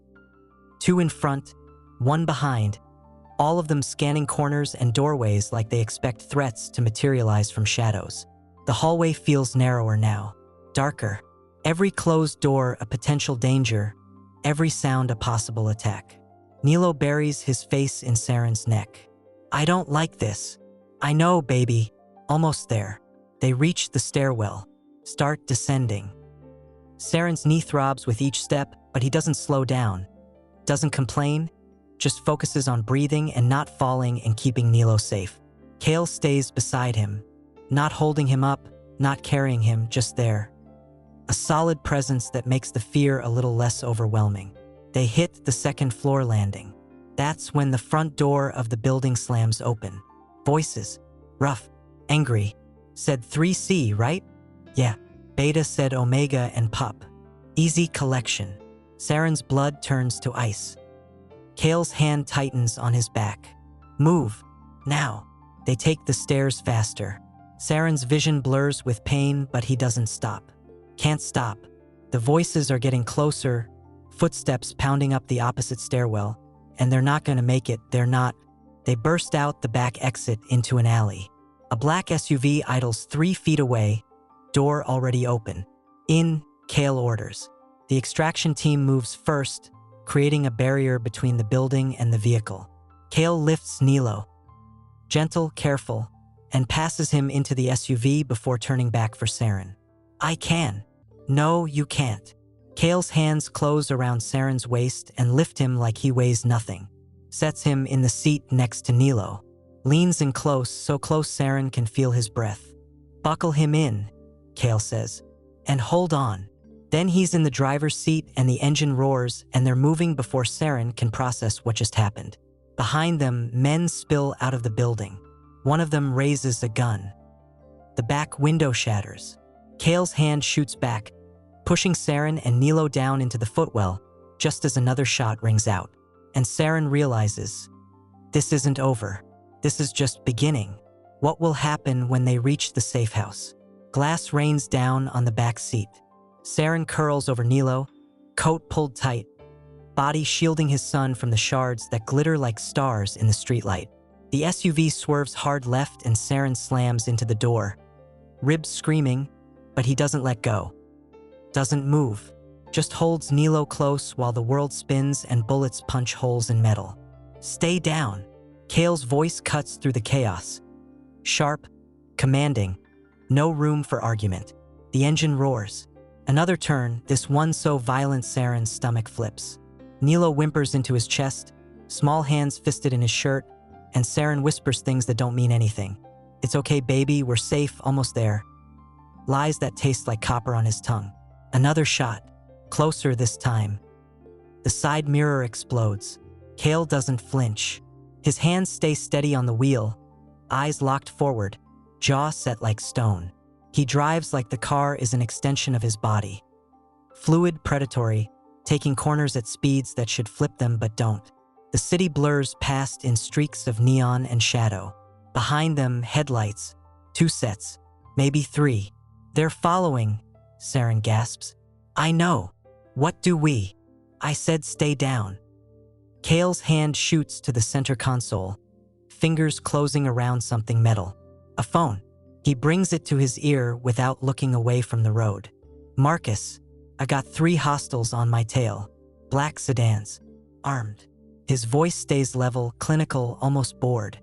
2 in front, 1 behind, all of them scanning corners and doorways like they expect threats to materialize from shadows. The hallway feels narrower now, darker. Every closed door a potential danger, every sound a possible attack. Nilo buries his face in Saren's neck. I don't like this. I know, baby. Almost there. They reach the stairwell, start descending. Saren's knee throbs with each step, but he doesn't slow down. Doesn't complain, just focuses on breathing and not falling and keeping Nilo safe. Kael stays beside him, not holding him up, not carrying him, just there. A solid presence that makes the fear a little less overwhelming. They hit the 2nd floor landing. That's when the front door of the building slams open. Voices, rough, angry, said 3C, right? Yeah. Beta said Omega and Pup. Easy collection. Saren's blood turns to ice. Kael's hand tightens on his back. Move. Now. They take the stairs faster. Saren's vision blurs with pain, but he doesn't stop. Can't stop. The voices are getting closer, footsteps pounding up the opposite stairwell, and they're not gonna make it, they're not. They burst out the back exit into an alley. A black SUV idles 3 feet away, door already open. In, Kael orders. The extraction team moves first, creating a barrier between the building and the vehicle. Kael lifts Nilo, gentle, careful, and passes him into the SUV before turning back for Saren. I can. No, you can't. Kael's hands close around Saren's waist and lift him like he weighs nothing. Sets him in the seat next to Nilo. Leans in close, so close Saren can feel his breath. Buckle him in, Kael says, and hold on. Then he's in the driver's seat and the engine roars and they're moving before Saren can process what just happened. Behind them, men spill out of the building. One of them raises a gun. The back window shatters. Kael's hand shoots back, pushing Saren and Nilo down into the footwell, just as another shot rings out. And Saren realizes, this isn't over. This is just beginning. What will happen when they reach the safe house? Glass rains down on the back seat. Saren curls over Nilo, coat pulled tight, body shielding his son from the shards that glitter like stars in the streetlight. The SUV swerves hard left and Saren slams into the door, ribs screaming, but he doesn't let go. Doesn't move, just holds Nilo close while the world spins and bullets punch holes in metal. Stay down. Kael's voice cuts through the chaos. Sharp, commanding, no room for argument. The engine roars. Another turn, this one so violent Saren's stomach flips. Nilo whimpers into his chest, small hands fisted in his shirt, and Saren whispers things that don't mean anything. It's okay, baby, we're safe, almost there. Lies that taste like copper on his tongue. Another shot, closer this time. The side mirror explodes. Kael doesn't flinch. His hands stay steady on the wheel, eyes locked forward, jaw set like stone. He drives like the car is an extension of his body. Fluid, predatory, taking corners at speeds that should flip them but don't. The city blurs past in streaks of neon and shadow. Behind them, headlights, 2 sets, maybe 3. They're following, Saren gasps. I know. What do we? I said stay down. Kael's hand shoots to the center console, fingers closing around something metal. A phone. He brings it to his ear without looking away from the road. Marcus, I got 3 hostiles on my tail. Black sedans. Armed. His voice stays level, clinical, almost bored.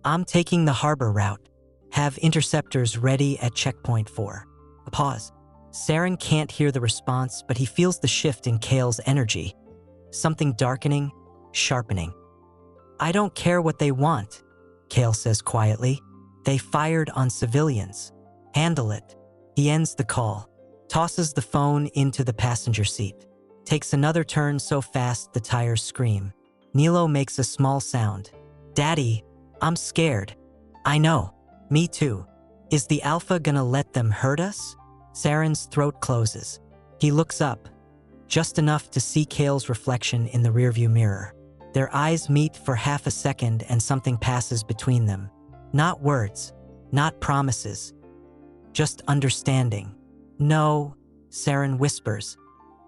I'm taking the harbor route. Have interceptors ready at checkpoint 4. A pause. Saren can't hear the response, but he feels the shift in Kael's energy. Something darkening, sharpening. I don't care what they want, Kael says quietly. They fired on civilians. Handle it. He ends the call, tosses the phone into the passenger seat, takes another turn so fast the tires scream. Nilo makes a small sound. Daddy, I'm scared. I know. Me too. Is the Alpha gonna let them hurt us? Saren's throat closes. He looks up, just enough to see Kael's reflection in the rearview mirror. Their eyes meet for half a second and something passes between them. Not words, not promises, just understanding. No, Saren whispers.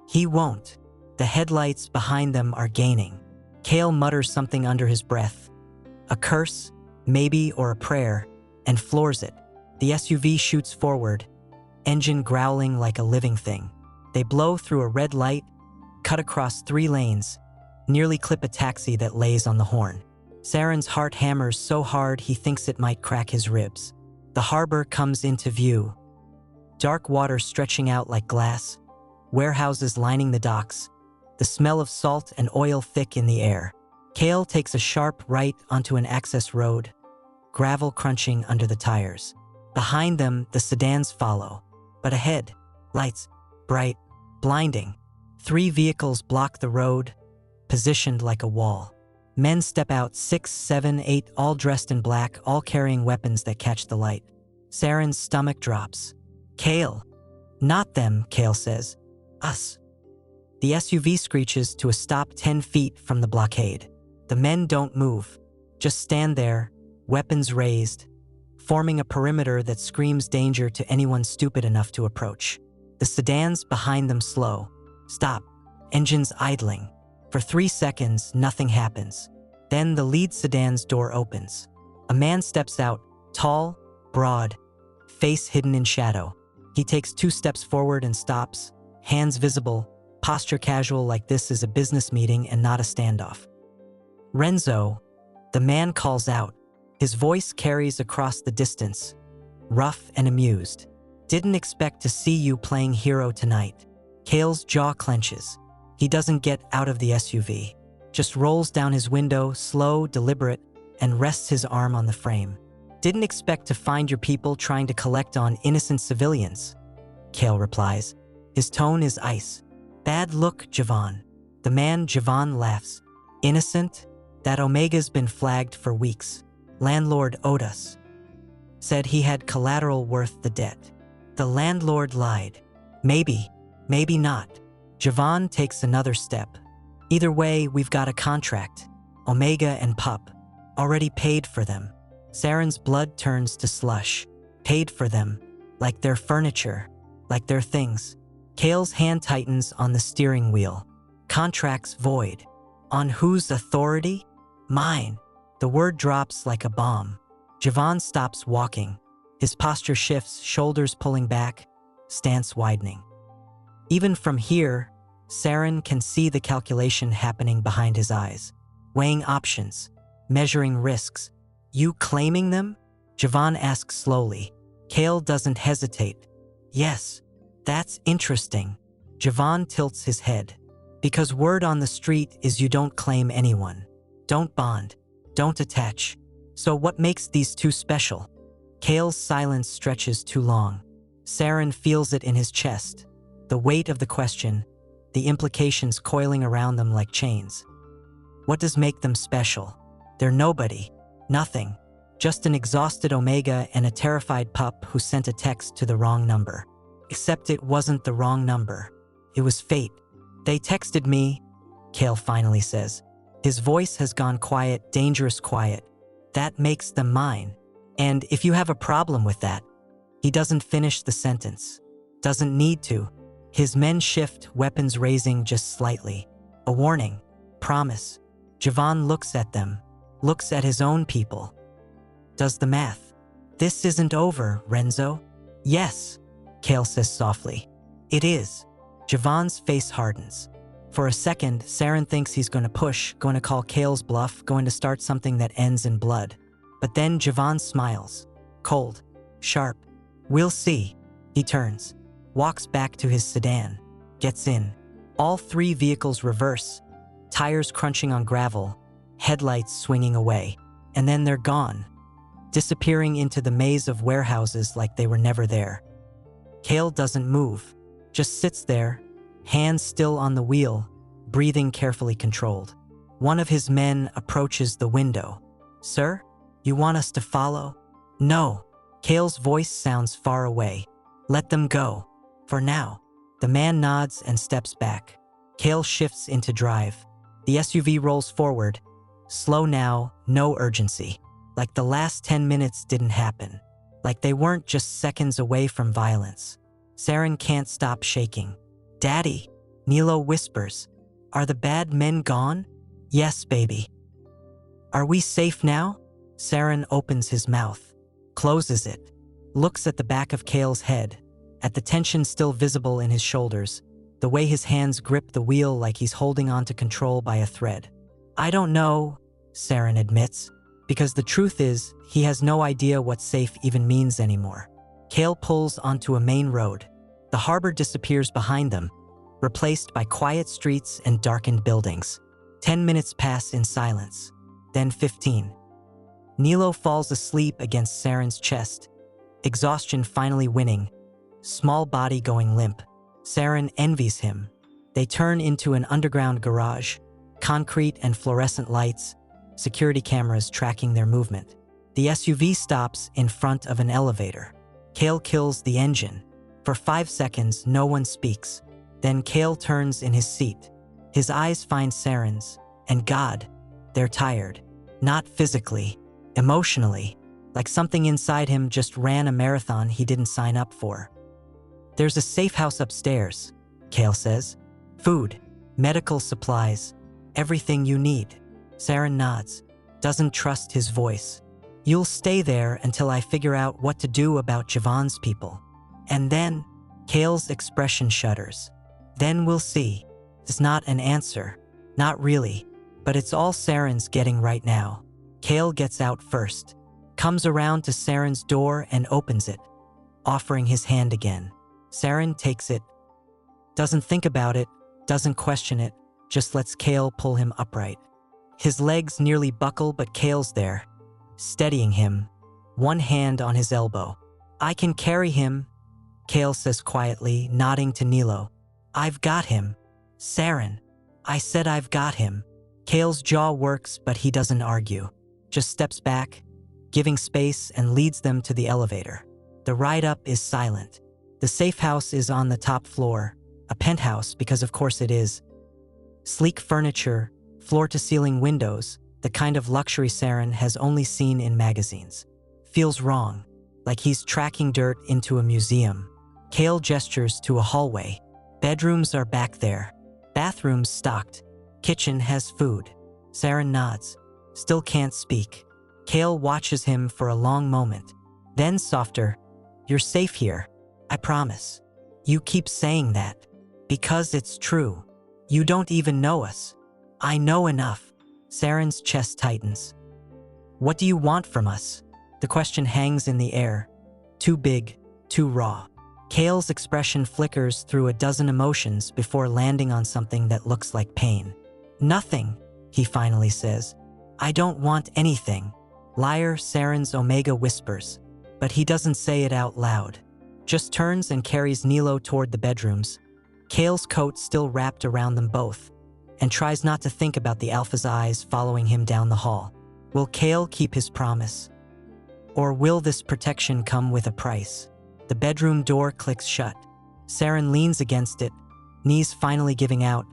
He won't. The headlights behind them are gaining. Kael mutters something under his breath. A curse, maybe, or a prayer, and floors it. The SUV shoots forward, engine growling like a living thing. They blow through a red light, cut across 3 lanes, nearly clip a taxi that lays on the horn. Saren's heart hammers so hard he thinks it might crack his ribs. The harbor comes into view. Dark water stretching out like glass, warehouses lining the docks, the smell of salt and oil thick in the air. Kael takes a sharp right onto an access road, gravel crunching under the tires. Behind them, the sedans follow. But ahead, lights, bright, blinding. 3 vehicles block the road, positioned like a wall. Men step out, 6, 7, 8, all dressed in black, all carrying weapons that catch the light. Saren's stomach drops. Kael. Not them, Kael says. Us. The SUV screeches to a stop 10 feet from the blockade. The men don't move, just stand there, weapons raised, forming a perimeter that screams danger to anyone stupid enough to approach. The sedans behind them slow. Stop. Engines idling. For 3 seconds, nothing happens. Then the lead sedan's door opens. A man steps out, tall, broad, face hidden in shadow. He takes 2 steps forward and stops, hands visible, posture casual like this is a business meeting and not a standoff. Renzo, the man calls out. His voice carries across the distance, rough and amused. Didn't expect to see you playing hero tonight. Kael's jaw clenches. He doesn't get out of the SUV, just rolls down his window, slow, deliberate, and rests his arm on the frame. Didn't expect to find your people trying to collect on innocent civilians, Kael replies. His tone is ice. Bad look, Javon. The man, Javon, laughs. Innocent? That Omega's been flagged for weeks. Landlord owed us. Said he had collateral worth the debt. The landlord lied. Maybe, maybe not. Javon takes another step. Either way, we've got a contract. Omega and Pup. Already paid for them. Saren's blood turns to slush. Paid for them. Like their furniture. Like their things. Kael's hand tightens on the steering wheel. Contracts void. On whose authority? Mine. The word drops like a bomb. Javon stops walking. His posture shifts, shoulders pulling back, stance widening. Even from here, Saren can see the calculation happening behind his eyes. Weighing options, measuring risks. You claiming them? Javon asks slowly. Kael doesn't hesitate. Yes, that's interesting. Javon tilts his head. Because word on the street is you don't claim anyone. Don't bond. Don't attach. So what makes these two special? Kael's silence stretches too long. Saren feels it in his chest. The weight of the question, the implications coiling around them like chains. What does make them special? They're nobody. Nothing. Just an exhausted Omega and a terrified Pup who sent a text to the wrong number. Except it wasn't the wrong number. It was fate. They texted me, Kael finally says. His voice has gone quiet, dangerous quiet. That makes them mine. And if you have a problem with that, he doesn't finish the sentence. Doesn't need to. His men shift, weapons raising just slightly. A warning. Promise. Javon looks at them. Looks at his own people. Does the math. This isn't over, Renzo. Yes, Kael says softly. It is. Javon's face hardens. For a second, Saren thinks he's going to push, going to call Kael's bluff, going to start something that ends in blood. But then Javon smiles. Cold. Sharp. We'll see. He turns. walks back to his sedan, gets in. All three vehicles reverse, tires crunching on gravel, headlights swinging away, and then they're gone, disappearing into the maze of warehouses like they were never there. Kael doesn't move, just sits there, hands still on the wheel, breathing carefully controlled. One of his men approaches the window. "Sir, you want us to follow?" "No." Kael's voice sounds far away. "Let them go. For now." The man nods and steps back. Kael shifts into drive. The SUV rolls forward. Slow now, no urgency. Like the last 10 minutes didn't happen. Like they weren't just seconds away from violence. Saren can't stop shaking. "Daddy," Nilo whispers. "Are the bad men gone?" "Yes, baby." "Are we safe now?" Saren opens his mouth, closes it, looks at the back of Kael's head, at the tension still visible in his shoulders, the way his hands grip the wheel like he's holding on to control by a thread. "I don't know," Saren admits, because the truth is, he has no idea what safe even means anymore. Kael pulls onto a main road. The harbor disappears behind them, replaced by quiet streets and darkened buildings. 10 minutes pass in silence, then 15. Nilo falls asleep against Saren's chest, exhaustion finally winning, small body going limp. Saren envies him. They turn into an underground garage, concrete and fluorescent lights, security cameras tracking their movement. The SUV stops in front of an elevator. Kael kills the engine. For 5 seconds, no one speaks. Then Kael turns in his seat. His eyes find Saren's, and God, they're tired. Not physically, emotionally, like something inside him just ran a marathon he didn't sign up for. "There's a safe house upstairs," Kael says. "Food, medical supplies, everything you need." Saren nods, doesn't trust his voice. "You'll stay there until I figure out what to do about Javon's people. And then," Kael's expression shudders. "Then we'll see." It's not an answer, not really, but it's all Saren's getting right now. Kael gets out first, comes around to Saren's door and opens it, offering his hand again. Saren takes it, doesn't think about it, doesn't question it, just lets Kael pull him upright. His legs nearly buckle, but Kael's there, steadying him, one hand on his elbow. "I can carry him," Kael says quietly, nodding to Nilo. "I've got him." "Saren, I said I've got him." Kael's jaw works, but he doesn't argue, just steps back, giving space, and leads them to the elevator. The ride up is silent. The safe house is on the top floor, a penthouse because of course it is. Sleek furniture, floor-to-ceiling windows, the kind of luxury Saren has only seen in magazines. Feels wrong, like he's tracking dirt into a museum. Kael gestures to a hallway. Bedrooms are back there. Bathrooms stocked. Kitchen has food. Saren nods, still can't speak. Kael watches him for a long moment. Then softer, "You're safe here. I promise." "You keep saying that." "Because it's true. You don't even know us." "I know enough." Saren's chest tightens. "What do you want from us?" The question hangs in the air. Too big, too raw. Kael's expression flickers through a dozen emotions before landing on something that looks like pain. "Nothing," he finally says. "I don't want anything." "Liar," Saren's Omega whispers, but he doesn't say it out loud. Just turns and carries Nilo toward the bedrooms, Kael's coat still wrapped around them both, and tries not to think about the Alpha's eyes following him down the hall. Will Kael keep his promise? Or will this protection come with a price? The bedroom door clicks shut. Saren leans against it, knees finally giving out,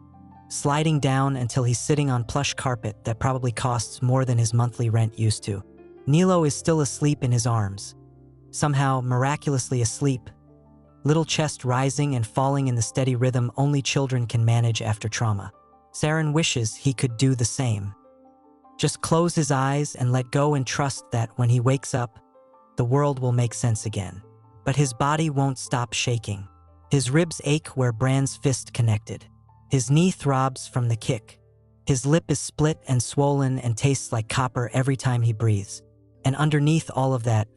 sliding down until he's sitting on plush carpet that probably costs more than his monthly rent used to. Nilo is still asleep in his arms, somehow miraculously asleep, little chest rising and falling in the steady rhythm only children can manage after trauma. Saren wishes he could do the same. Just close his eyes and let go and trust that when he wakes up, the world will make sense again. But his body won't stop shaking. His ribs ache where Bran's fist connected. His knee throbs from the kick. His lip is split and swollen and tastes like copper every time he breathes. And underneath all of that,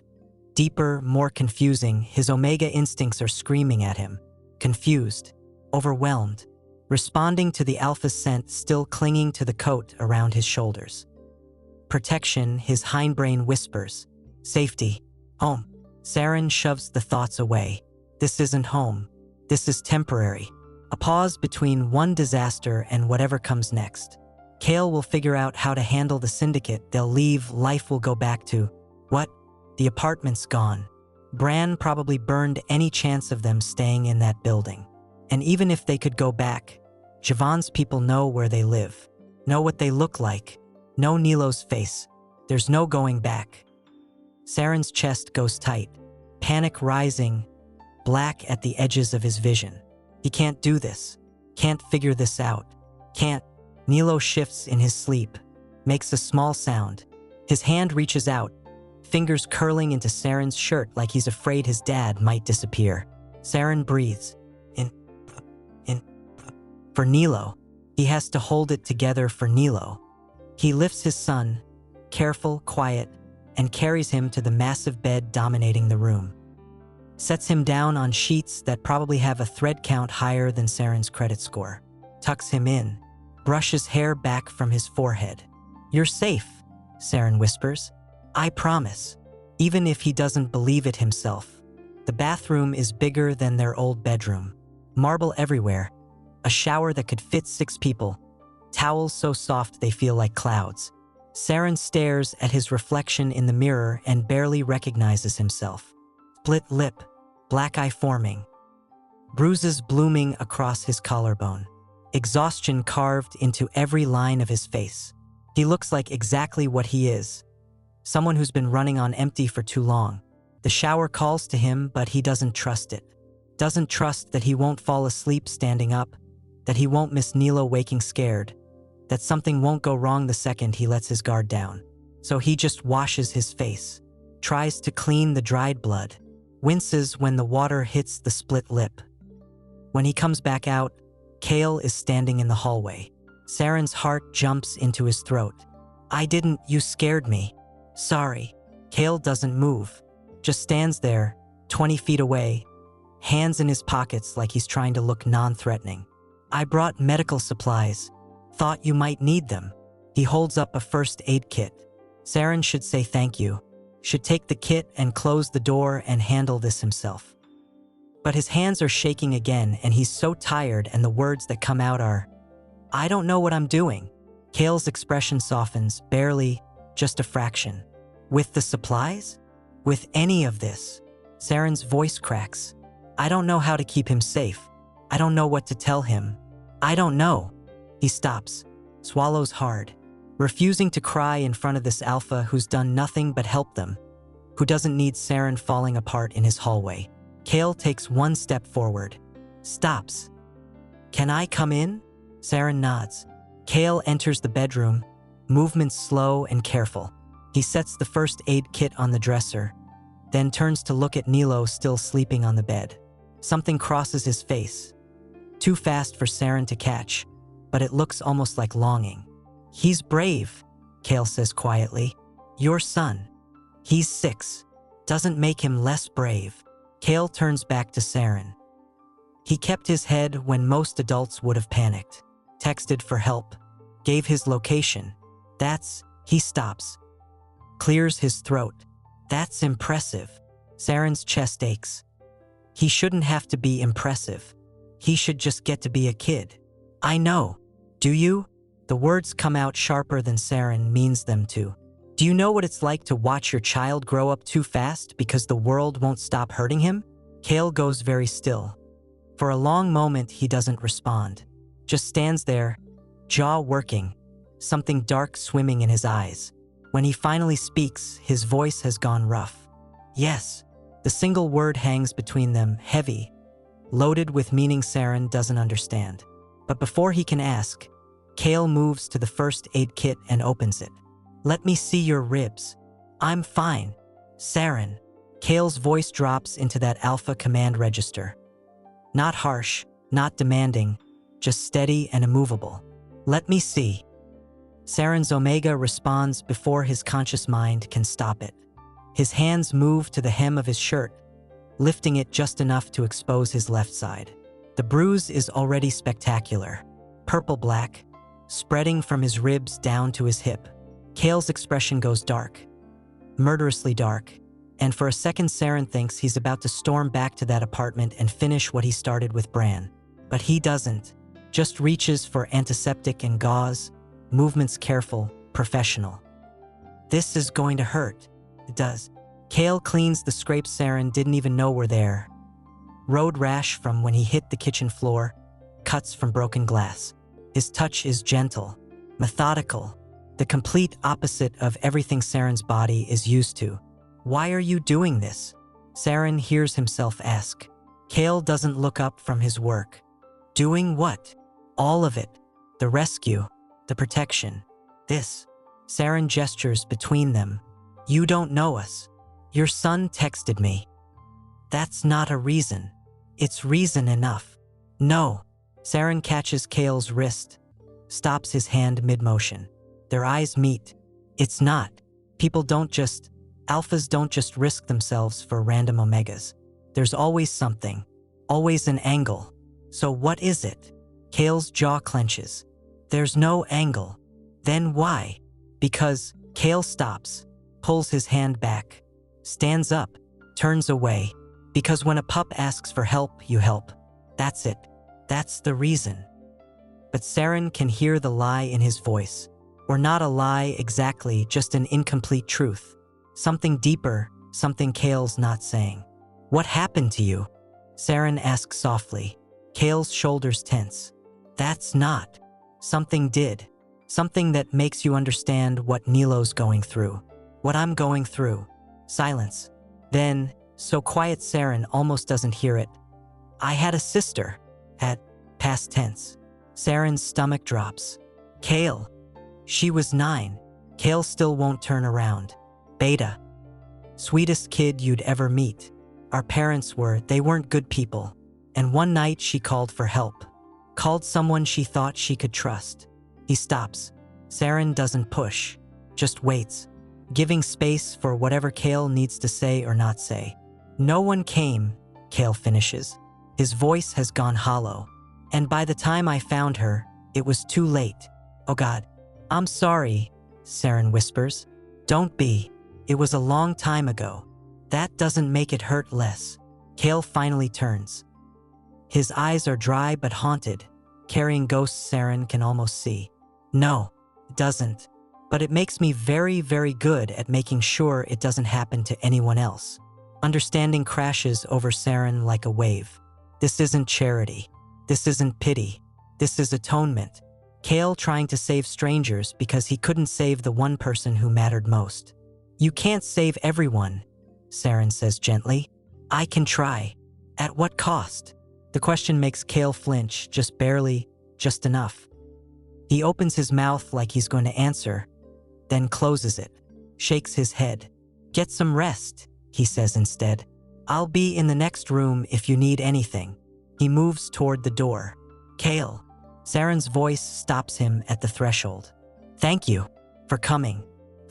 deeper, more confusing, his Omega instincts are screaming at him. confused, overwhelmed, responding to the alpha's scent still clinging to the coat around his shoulders. Protection, his hindbrain whispers. Safety. Home. Saren shoves the thoughts away. This isn't home. This is temporary. A pause between one disaster and whatever comes next. Kael will figure out how to handle the syndicate. They'll leave. Life will go back to… What? The apartment's gone. Bran probably burned any chance of them staying in that building. And even if they could go back, Javon's people know where they live, know what they look like, know Nilo's face. There's no going back. Saren's chest goes tight, panic rising, black at the edges of his vision. He can't do this, can't figure this out, can't. Nilo shifts in his sleep, makes a small sound. His hand reaches out, fingers curling into Saren's shirt like he's afraid his dad might disappear. Saren breathes. For Nilo. He has to hold it together for Nilo. He lifts his son, careful, quiet, and carries him to the massive bed dominating the room. Sets him down on sheets that probably have a thread count higher than Saren's credit score. Tucks him in, brushes hair back from his forehead. "You're safe," Saren whispers. "I promise." Even if he doesn't believe it himself. The bathroom is bigger than their old bedroom. Marble everywhere. A shower that could fit 6 people. Towels so soft they feel like clouds. Saren stares at his reflection in the mirror and barely recognizes himself. Split lip, black eye forming. Bruises blooming across his collarbone. Exhaustion carved into every line of his face. He looks like exactly what he is. Someone who's been running on empty for too long. The shower calls to him, but he doesn't trust it. Doesn't trust that he won't fall asleep standing up, that he won't miss Nilo waking scared, that something won't go wrong the second he lets his guard down. So he just washes his face, tries to clean the dried blood, winces when the water hits the split lip. When he comes back out, Kael is standing in the hallway. Saren's heart jumps into his throat. You scared me. Sorry." Kael doesn't move, just stands there, 20 feet away, hands in his pockets like he's trying to look non-threatening. "I brought medical supplies. Thought you might need them." He holds up a first aid kit. Saren should say thank you, should take the kit and close the door and handle this himself. But his hands are shaking again and he's so tired and the words that come out are, "I don't know what I'm doing." Kael's expression softens, barely, just a fraction. "With the supplies? With any of this?" Saren's voice cracks. "I don't know how to keep him safe. I don't know what to tell him. I don't know." He stops, swallows hard, refusing to cry in front of this alpha who's done nothing but help them, who doesn't need Saren falling apart in his hallway. Kael takes one step forward, stops. "Can I come in?" Saren nods. Kael enters the bedroom, movements slow and careful. He sets the first aid kit on the dresser, then turns to look at Nilo still sleeping on the bed. Something crosses his face. Too fast for Saren to catch, but it looks almost like longing. "He's brave," Kael says quietly. "Your son. He's 6. Doesn't make him less brave." Kael turns back to Saren. He kept his head when most adults would have panicked, texted for help, gave his location. He stops, clears his throat. "That's impressive." Saren's chest aches. He shouldn't have to be impressive. He should just get to be a kid. "I know. Do you?" The words come out sharper than Saren means them to. "Do you know what it's like to watch your child grow up too fast because the world won't stop hurting him?" Kael goes very still. For a long moment, he doesn't respond. Just stands there, jaw working, something dark swimming in his eyes. When he finally speaks, his voice has gone rough. "Yes." The single word hangs between them, heavy, loaded with meaning Saren doesn't understand. But before he can ask, Kael moves to the first aid kit and opens it. "Let me see your ribs." "I'm fine." "Saren." Kael's voice drops into that alpha command register. Not harsh, not demanding, just steady and immovable. "Let me see." Saren's Omega responds before his conscious mind can stop it. His hands move to the hem of his shirt, lifting it just enough to expose his left side. The bruise is already spectacular. Purple-black, spreading from his ribs down to his hip. Kael's expression goes dark. Murderously dark. And for a second Saren thinks he's about to storm back to that apartment and finish what he started with Bran. But he doesn't. Just reaches for antiseptic and gauze, movements careful, professional. This is going to hurt. It does. Kael cleans the scrapes Saren didn't even know were there. Road rash from when he hit the kitchen floor, cuts from broken glass. His touch is gentle, methodical, the complete opposite of everything Saren's body is used to. Why are you doing this? Saren hears himself ask. Kael doesn't look up from his work. Doing what? All of it. The rescue, the protection. This. Saren gestures between them. You don't know us. Your son texted me. That's not a reason. It's reason enough. No. Saren catches Kael's wrist, stops his hand mid-motion. Their eyes meet. It's not. Alphas don't just risk themselves for random omegas. There's always something. Always an angle. So what is it? Kael's jaw clenches. There's no angle. Then why? Because Kael stops, pulls his hand back, stands up, turns away. Because when a pup asks for help, you help. That's it. That's the reason. But Saren can hear the lie in his voice. Or not a lie exactly, just an incomplete truth. Something deeper, something Kael's not saying. What happened to you? Saren asks softly. Kael's shoulders tense. That's not. Something did. Something that makes you understand what Nilo's going through. What I'm going through. Silence. Then, so quiet Saren almost doesn't hear it. I had a sister. At past tense. Saren's stomach drops. Kael. She was 9. Kael still won't turn around. Beta. Sweetest kid you'd ever meet. Our parents they weren't good people. And one night she called for help. Called someone she thought she could trust. He stops. Saren doesn't push. Just waits. Giving space for whatever Kael needs to say or not say. No one came, Kael finishes. His voice has gone hollow. And by the time I found her, it was too late. Oh God. I'm sorry, Saren whispers. Don't be. It was a long time ago. That doesn't make it hurt less. Kael finally turns. His eyes are dry but haunted, carrying ghosts Saren can almost see. No, it doesn't. But it makes me very, very good at making sure it doesn't happen to anyone else. Understanding crashes over Saren like a wave. This isn't charity. This isn't pity. This is atonement. Kael trying to save strangers because he couldn't save the one person who mattered most. You can't save everyone, Saren says gently. I can try. At what cost? The question makes Kael flinch, just barely, just enough. He opens his mouth like he's going to answer, then closes it, shakes his head. Get some rest, he says instead. I'll be in the next room if you need anything. He moves toward the door. Kael. Saren's voice stops him at the threshold. Thank you for coming.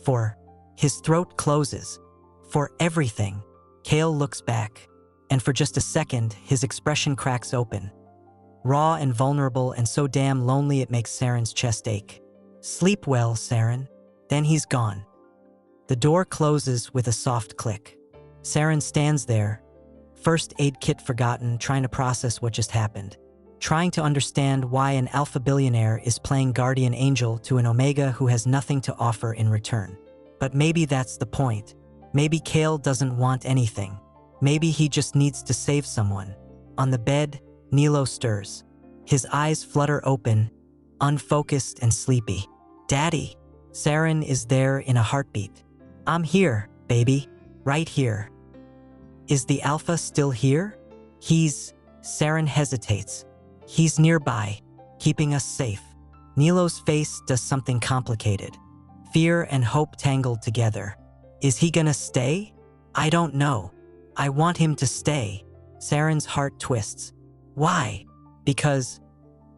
For. His throat closes. For everything. Kael looks back, and for just a second, his expression cracks open. Raw and vulnerable and so damn lonely it makes Saren's chest ache. Sleep well, Saren. Then he's gone. The door closes with a soft click. Saren stands there, first aid kit forgotten, trying to process what just happened. Trying to understand why an alpha billionaire is playing guardian angel to an Omega who has nothing to offer in return. But maybe that's the point. Maybe Kael doesn't want anything. Maybe he just needs to save someone. On the bed, Nilo stirs. His eyes flutter open, unfocused and sleepy. Daddy. Saren is there in a heartbeat. I'm here, baby. Right here. Is the alpha still here? Saren hesitates. He's nearby, keeping us safe. Nilo's face does something complicated. Fear and hope tangled together. Is he gonna stay? I don't know. I want him to stay. Saren's heart twists. Why? Because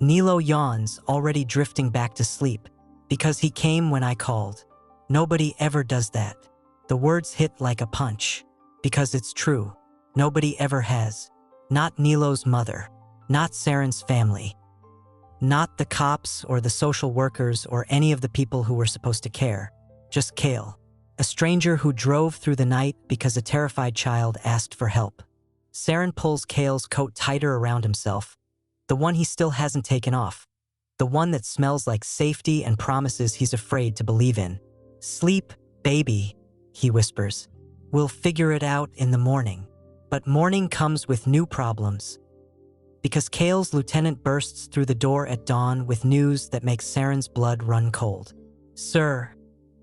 Nilo yawns, already drifting back to sleep. Because he came when I called. Nobody ever does that. The words hit like a punch. Because it's true. Nobody ever has. Not Nilo's mother. Not Saren's family. Not the cops or the social workers or any of the people who were supposed to care. Just Kael, a stranger who drove through the night because a terrified child asked for help. Saren pulls Kael's coat tighter around himself, the one he still hasn't taken off, the one that smells like safety and promises he's afraid to believe in. "Sleep, baby," he whispers. "We'll figure it out in the morning." But morning comes with new problems. Because Kael's lieutenant bursts through the door at dawn with news that makes Saren's blood run cold. "Sir,"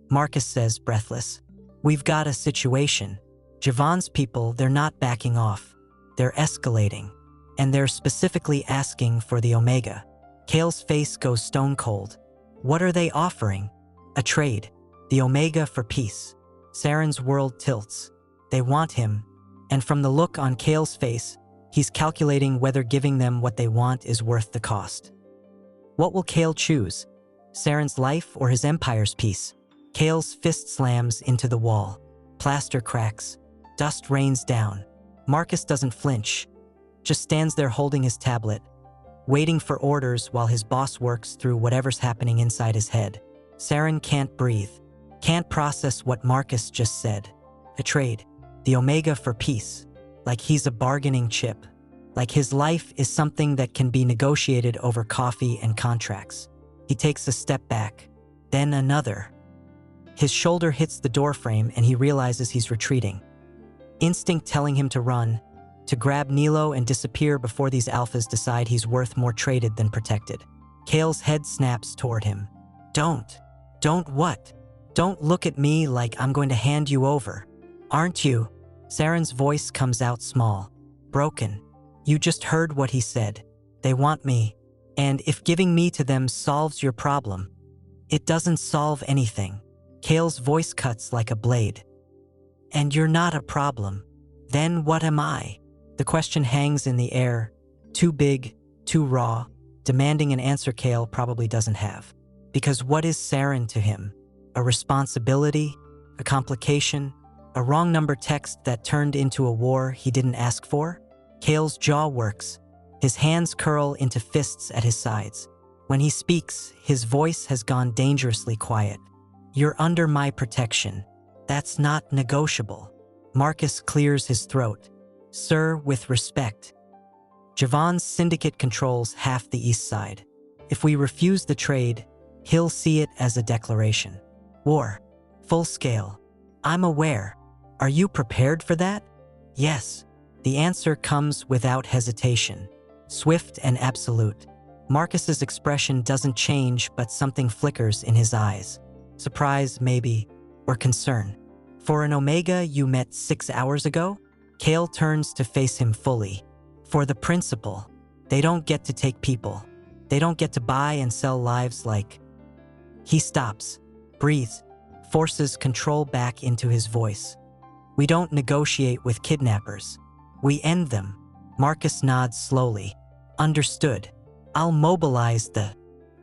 Marcus says, breathless, "we've got a situation. Javon's people, they're not backing off. They're escalating. And they're specifically asking for the Omega." Kael's face goes stone cold. What are they offering? A trade. The Omega for peace. Saren's world tilts. They want him. And from the look on Kael's face, he's calculating whether giving them what they want is worth the cost. What will Kael choose? Saren's life or his empire's peace? Kael's fist slams into the wall. Plaster cracks. Dust rains down. Marcus doesn't flinch, just stands there holding his tablet, waiting for orders while his boss works through whatever's happening inside his head. Saren can't breathe, can't process what Marcus just said. A trade. The Omega for peace. Like he's a bargaining chip. Like his life is something that can be negotiated over coffee and contracts. He takes a step back, then another. His shoulder hits the doorframe and he realizes he's retreating. Instinct telling him to run, to grab Nilo and disappear before these alphas decide he's worth more traded than protected. Kael's head snaps toward him. Don't what? Don't look at me like I'm going to hand you over. Aren't you?" Saren's voice comes out small, broken. "You just heard what he said. They want me. And if giving me to them solves your problem, it doesn't solve anything." Kael's voice cuts like a blade. "And you're not a problem. Then what am I?" The question hangs in the air, too big, too raw, demanding an answer Kael probably doesn't have. Because what is Saren to him? A responsibility? A complication? A wrong number text that turned into a war he didn't ask for? Kael's jaw works. His hands curl into fists at his sides. When he speaks, his voice has gone dangerously quiet. "You're under my protection. That's not negotiable." Marcus clears his throat. "Sir, with respect. Javon's syndicate controls half the east side. If we refuse the trade, he'll see it as a declaration. War. Full scale. I'm aware. Are you prepared for that?" "Yes." The answer comes without hesitation. Swift and absolute. Marcus's expression doesn't change, but something flickers in his eyes. Surprise, maybe, or concern. "For an Omega you met 6 hours ago?" Kael turns to face him fully. "For the principle. They don't get to take people. They don't get to buy and sell lives like..." He stops, breathes, forces control back into his voice. "We don't negotiate with kidnappers. We end them." Marcus nods slowly. "Understood. I'll mobilize the..."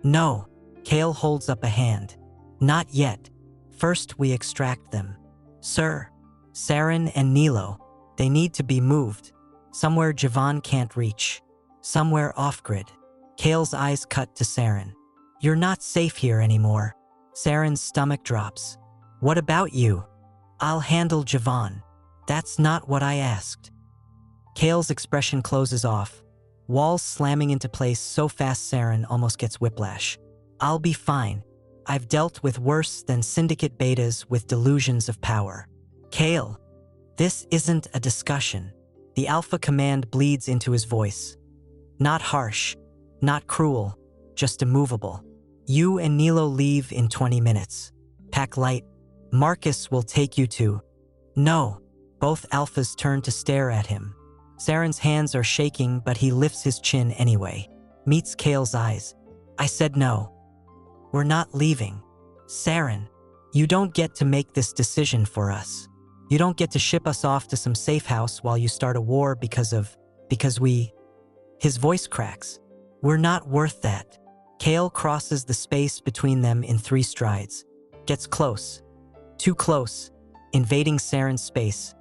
"No." Kael holds up a hand. "Not yet. First we extract them. Sir, Saren and Nilo, they need to be moved. Somewhere Javon can't reach. Somewhere off-grid." Kael's eyes cut to Saren. "You're not safe here anymore." Saren's stomach drops. "What about you?" "I'll handle Javon." "That's not what I asked." Kael's expression closes off, walls slamming into place so fast Saren almost gets whiplash. "I'll be fine. I've dealt with worse than syndicate betas with delusions of power." "Kael, this isn't a discussion." The alpha command bleeds into his voice. Not harsh, not cruel, just immovable. "You and Nilo leave in 20 minutes. Pack light. Marcus will take you to..." "No." Both alphas turn to stare at him. Saren's hands are shaking, but he lifts his chin anyway. Meets Kael's eyes. "I said no. We're not leaving. Saren, you don't get to make this decision for us. You don't get to ship us off to some safe house while you start a war because we..." His voice cracks. "We're not worth that." Kael crosses the space between them in 3 strides. Gets close. Too close, invading Saren's space,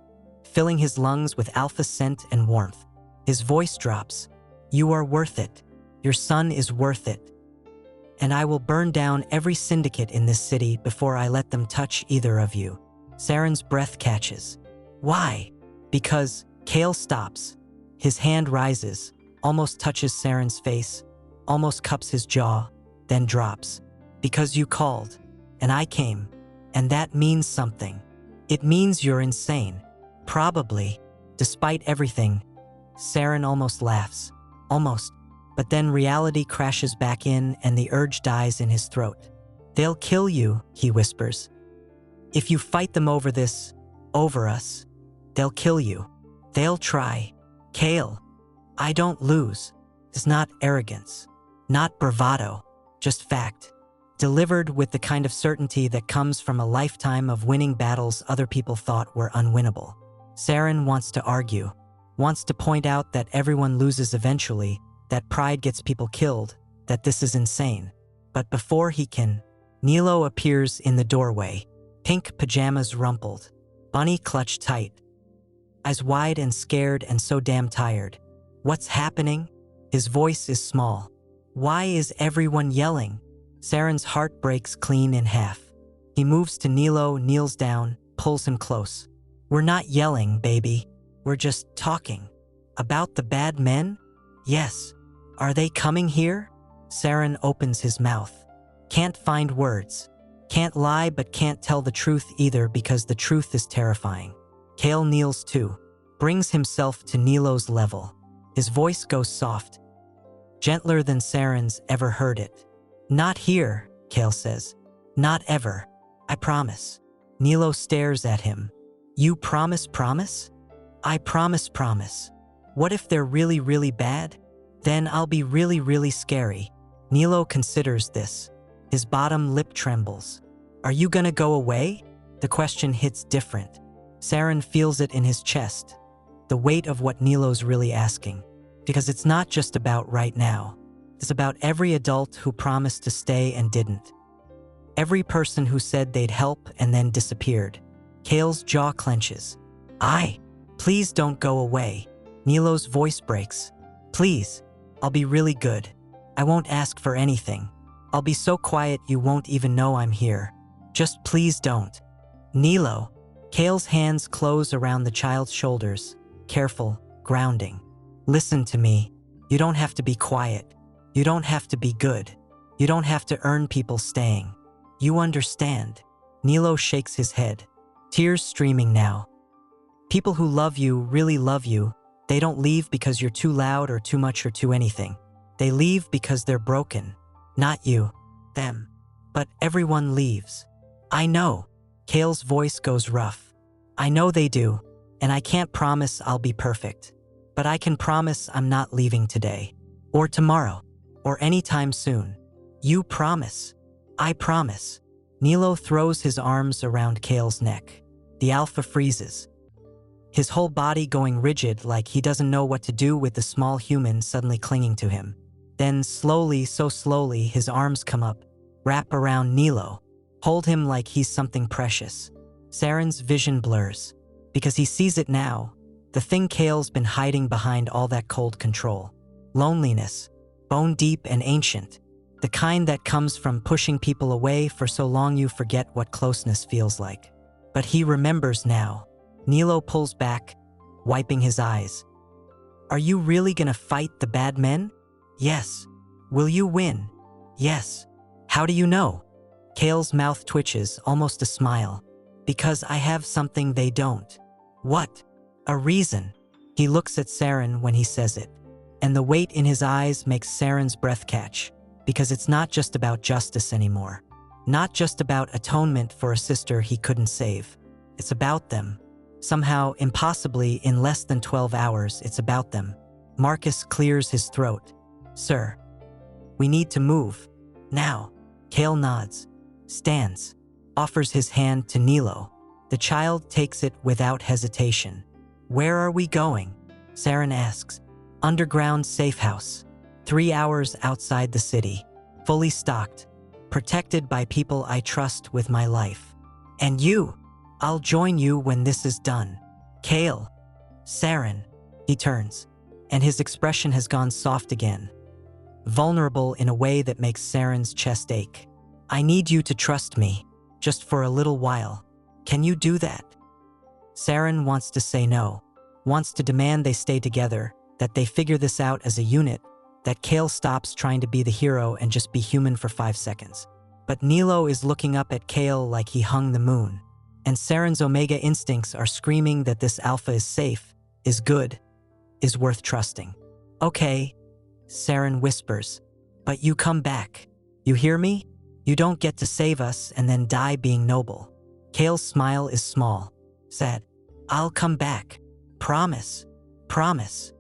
filling his lungs with alpha scent and warmth. His voice drops. You are worth it. Your son is worth it. And I will burn down every syndicate in this city before I let them touch either of you. Saren's breath catches. Why? Because Kael stops. His hand rises, almost touches Saren's face, almost cups his jaw, then drops. Because you called, and I came, and that means something. It means you're insane. Probably. Despite everything. Saren almost laughs. Almost. But then reality crashes back in and the urge dies in his throat. They'll kill you, he whispers. If you fight them over this, over us, they'll kill you. They'll try. Kael, I don't lose. It's not arrogance. Not bravado. Just fact. Delivered with the kind of certainty that comes from a lifetime of winning battles other people thought were unwinnable. Saren wants to argue. Wants to point out that everyone loses eventually, that pride gets people killed, that this is insane. But before he can, Nilo appears in the doorway, pink pajamas rumpled, bunny clutched tight, eyes wide and scared and so damn tired. What's happening? His voice is small. Why is everyone yelling? Saren's heart breaks clean in half. He moves to Nilo, kneels down, pulls him close. We're not yelling, baby. We're just talking. About the bad men? Yes. Are they coming here? Saren opens his mouth. Can't find words. Can't lie but can't tell the truth either because the truth is terrifying. Kael kneels too. Brings himself to Nilo's level. His voice goes soft. Gentler than Saren's ever heard it. Not here, Kael says. Not ever. I promise. Nilo stares at him. You promise? I promise. What if they're really, really bad? Then I'll be really, really scary. Nilo considers this. His bottom lip trembles. Are you gonna go away? The question hits different. Saren feels it in his chest. The weight of what Nilo's really asking. Because it's not just about right now. It's about every adult who promised to stay and didn't. Every person who said they'd help and then disappeared. Kael's jaw clenches. Please don't go away. Nilo's voice breaks. Please. I'll be really good. I won't ask for anything. I'll be so quiet you won't even know I'm here. Just please don't. Nilo. Kael's hands close around the child's shoulders. Careful, grounding. Listen to me. You don't have to be quiet. You don't have to be good. You don't have to earn people staying. You understand. Nilo shakes his head. Tears streaming now. People who love you really love you. They don't leave because you're too loud or too much or too anything. They leave because they're broken. Not you. Them. But everyone leaves. I know. Kael's voice goes rough. I know they do. And I can't promise I'll be perfect. But I can promise I'm not leaving today. Or tomorrow. Or anytime soon. You promise. I promise. Nilo throws his arms around Kael's neck. The alpha freezes. His whole body going rigid like he doesn't know what to do with the small human suddenly clinging to him. Then slowly, so slowly, his arms come up, wrap around Nilo, hold him like he's something precious. Saren's vision blurs. Because he sees it now. The thing Kael's been hiding behind all that cold control. Loneliness. Bone deep and ancient. The kind that comes from pushing people away for so long you forget what closeness feels like. But he remembers now. Nilo pulls back, wiping his eyes. Are you really gonna fight the bad men? Yes. Will you win? Yes. How do you know? Kael's mouth twitches, almost a smile. Because I have something they don't. What? A reason. He looks at Saren when he says it. And the weight in his eyes makes Saren's breath catch. Because it's not just about justice anymore. Not just about atonement for a sister he couldn't save. It's about them. Somehow, impossibly, in less than 12 hours, it's about them. Marcus clears his throat. Sir. We need to move. Now. Kael nods. Stands. Offers his hand to Nilo. The child takes it without hesitation. Where are we going? Saren asks. Underground safe house. 3 hours outside the city. Fully stocked. Protected by people I trust with my life. And you. I'll join you when this is done. Kael. Saren. He turns. and his expression has gone soft again, vulnerable in a way that makes Saren's chest ache. I need you to trust me, just for a little while. Can you do that? Saren wants to say no, wants to demand they stay together, that they figure this out as a unit, that Kael stops trying to be the hero and just be human for 5 seconds. But Nilo is looking up at Kael like he hung the moon, and Saren's Omega instincts are screaming that this alpha is safe, is good, is worth trusting. Okay, Saren whispers, but you come back. You hear me? You don't get to save us and then die being noble. Kael's smile is small, sad. I'll come back. Promise. Promise.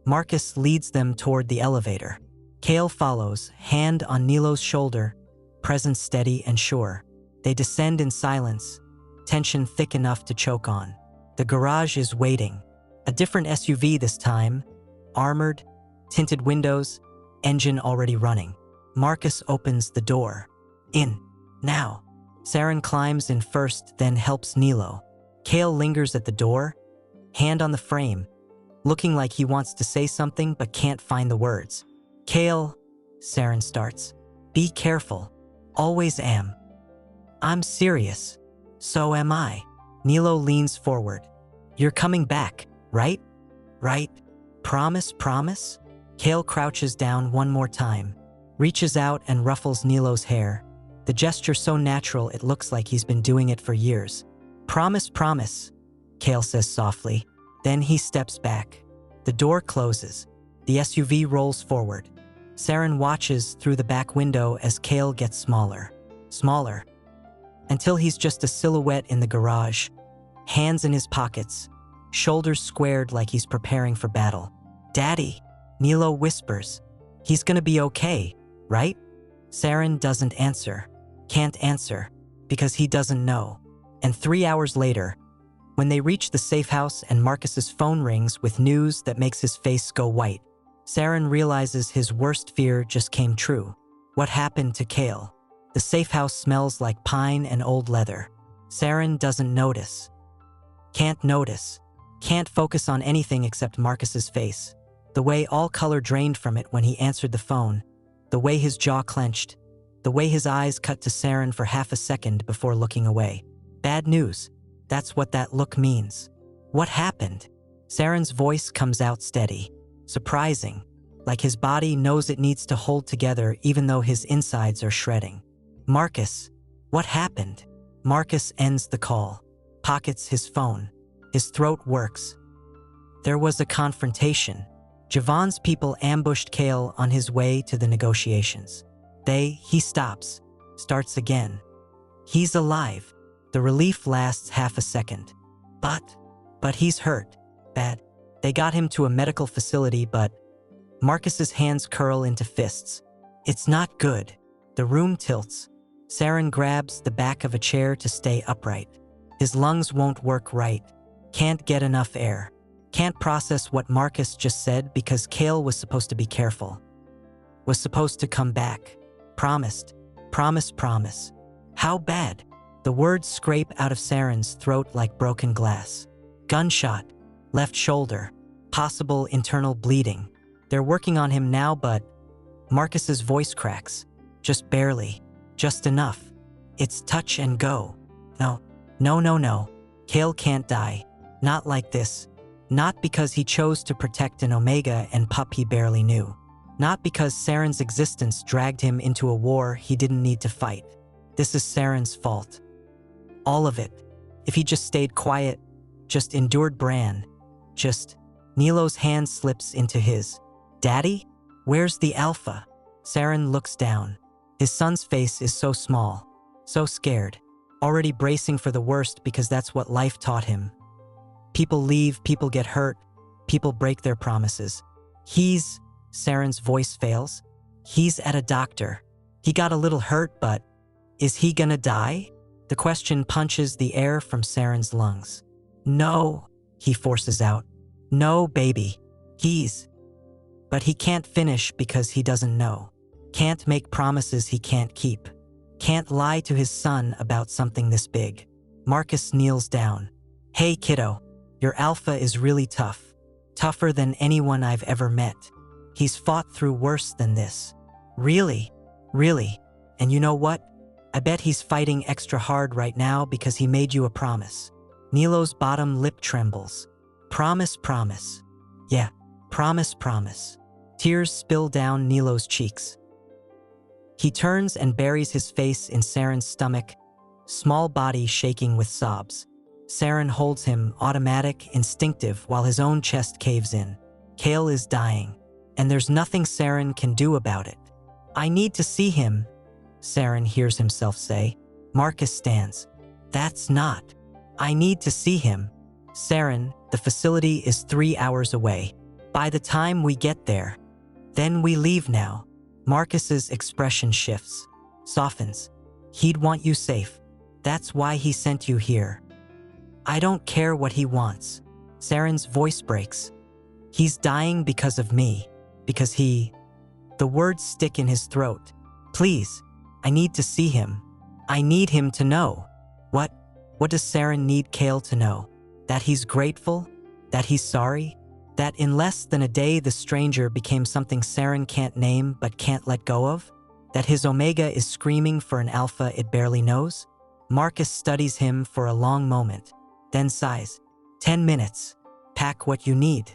Marcus leads them toward the elevator. Kael follows, hand on Nilo's shoulder, presence steady and sure. They descend in silence, tension thick enough to choke on. The garage is waiting. A different SUV this time, armored, tinted windows, engine already running. Marcus opens the door. In. Now. Saren climbs in first, then helps Nilo. Kael lingers at the door, hand on the frame, looking like he wants to say something but can't find the words. Kael, Saren starts. Be careful. Always am. I'm serious. So am I. Nilo leans forward. You're coming back, right? Right? Promise, promise? Kael crouches down one more time, reaches out and ruffles Nilo's hair. The gesture so natural it looks like he's been doing it for years. Promise, promise, Kael says softly. Then he steps back. The door closes. The SUV rolls forward. Saren watches through the back window as Kael gets smaller. Smaller. Until he's just a silhouette in the garage, hands in his pockets, shoulders squared like he's preparing for battle. Daddy, Nilo whispers. He's gonna be okay, right? Saren doesn't answer. Can't answer, because he doesn't know. And 3 hours later, when they reach the safe house and Marcus's phone rings with news that makes his face go white, Saren realizes his worst fear just came true. What happened to Kael? The safe house smells like pine and old leather. Saren doesn't notice. Can't notice. Can't focus on anything except Marcus's face. The way all color drained from it when he answered the phone. The way his jaw clenched. The way his eyes cut to Saren for half a second before looking away. Bad news. That's what that look means. What happened? Saren's voice comes out steady. Surprising. Like his body knows it needs to hold together even though his insides are shredding. Marcus. What happened? Marcus ends the call. Pockets his phone. His throat works. There was a confrontation. Javon's people ambushed Kael on his way to the negotiations. He stops. Starts again. He's alive. The relief lasts half a second. But he's hurt. Bad. They got him to a medical facility, but Marcus's hands curl into fists. It's not good. The room tilts. Saren grabs the back of a chair to stay upright. His lungs won't work right. Can't get enough air. Can't process what Marcus just said because Kael was supposed to be careful. Was supposed to come back. Promised. Promise. How bad? The words scrape out of Saren's throat like broken glass. Gunshot. Left shoulder. Possible internal bleeding. They're working on him now, but Marcus's voice cracks. Just barely. Just enough. It's touch and go. No. Kael can't die. Not like this. Not because he chose to protect an Omega and pup he barely knew. Not because Saren's existence dragged him into a war he didn't need to fight. This is Saren's fault. All of it. If he just stayed quiet, just endured Bran, Nilo's hand slips into his. Daddy? Where's the alpha? Saren looks down. His son's face is so small, so scared, already bracing for the worst because that's what life taught him. People leave, people get hurt, people break their promises. Saren's voice fails. He's at a doctor. He got a little hurt, but is he gonna die? The question punches the air from Saren's lungs. No, he forces out. No, baby. But he can't finish because he doesn't know. Can't make promises he can't keep. Can't lie to his son about something this big. Marcus kneels down. Hey, kiddo. Your alpha is really tough. Tougher than anyone I've ever met. He's fought through worse than this. Really? Really? And you know what? I bet he's fighting extra hard right now because he made you a promise. Nilo's bottom lip trembles. Promise, promise. Yeah, promise, promise. Tears spill down Nilo's cheeks. He turns and buries his face in Saren's stomach, small body shaking with sobs. Saren holds him, automatic, instinctive, while his own chest caves in. Kael is dying, and there's nothing Saren can do about it. I need to see him, Saren hears himself say. Marcus stands. That's not. I need to see him. Saren, the facility is 3 hours away. By the time we get there, then we leave now. Marcus's expression shifts, softens. He'd want you safe. That's why he sent you here. I don't care what he wants. Saren's voice breaks. He's dying because of me. Because he... The words stick in his throat. Please, I need to see him. I need him to know. What? What does Saren need Kael to know? That he's grateful? That he's sorry? That in less than a day the stranger became something Saren can't name but can't let go of? That his Omega is screaming for an alpha it barely knows? Marcus studies him for a long moment, then sighs. 10 minutes. Pack what you need.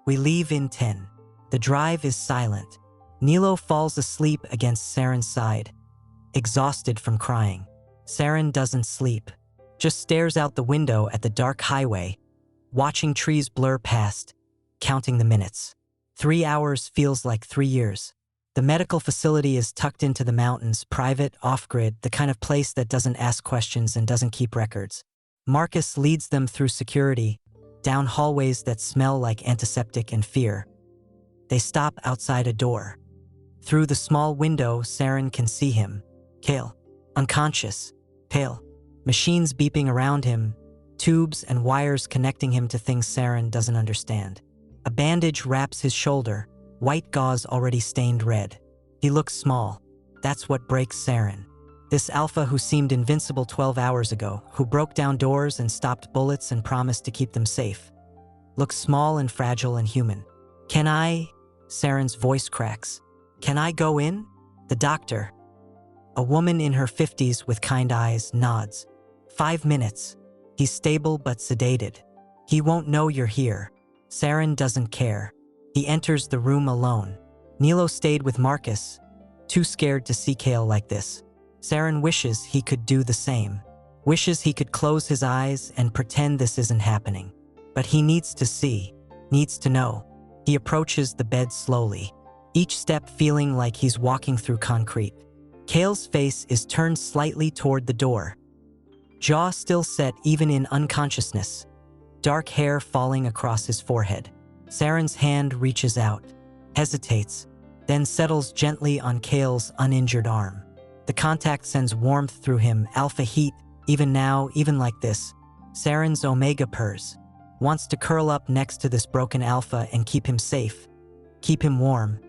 We leave in 10. The drive is silent. Nilo falls asleep against Saren's side, exhausted from crying. Saren doesn't sleep, just stares out the window at the dark highway, watching trees blur past, counting the minutes. 3 hours feels like 3 years. The medical facility is tucked into the mountains, private, off-grid, the kind of place that doesn't ask questions and doesn't keep records. Marcus leads them through security, down hallways that smell like antiseptic and fear. They stop outside a door. Through the small window, Saren can see him. Kael, unconscious, pale, machines beeping around him, tubes and wires connecting him to things Saren doesn't understand. A bandage wraps his shoulder, white gauze already stained red. He looks small. That's what breaks Saren. This alpha who seemed invincible 12 hours ago, who broke down doors and stopped bullets and promised to keep them safe, looks small and fragile and human. Can I? Saren's voice cracks. Can I go in? The doctor, a woman in her 50s with kind eyes, nods. 5 minutes. He's stable but sedated. He won't know you're here. Saren doesn't care. He enters the room alone. Nilo stayed with Marcus, too scared to see Kael like this. Saren wishes he could do the same. Wishes he could close his eyes and pretend this isn't happening. But he needs to see, needs to know. He approaches the bed slowly, each step feeling like he's walking through concrete. Kael's face is turned slightly toward the door, jaw still set even in unconsciousness, dark hair falling across his forehead. Saren's hand reaches out, hesitates, then settles gently on Kael's uninjured arm. The contact sends warmth through him, alpha heat, even now, even like this. Saren's Omega purrs, wants to curl up next to this broken alpha and keep him safe, keep him warm,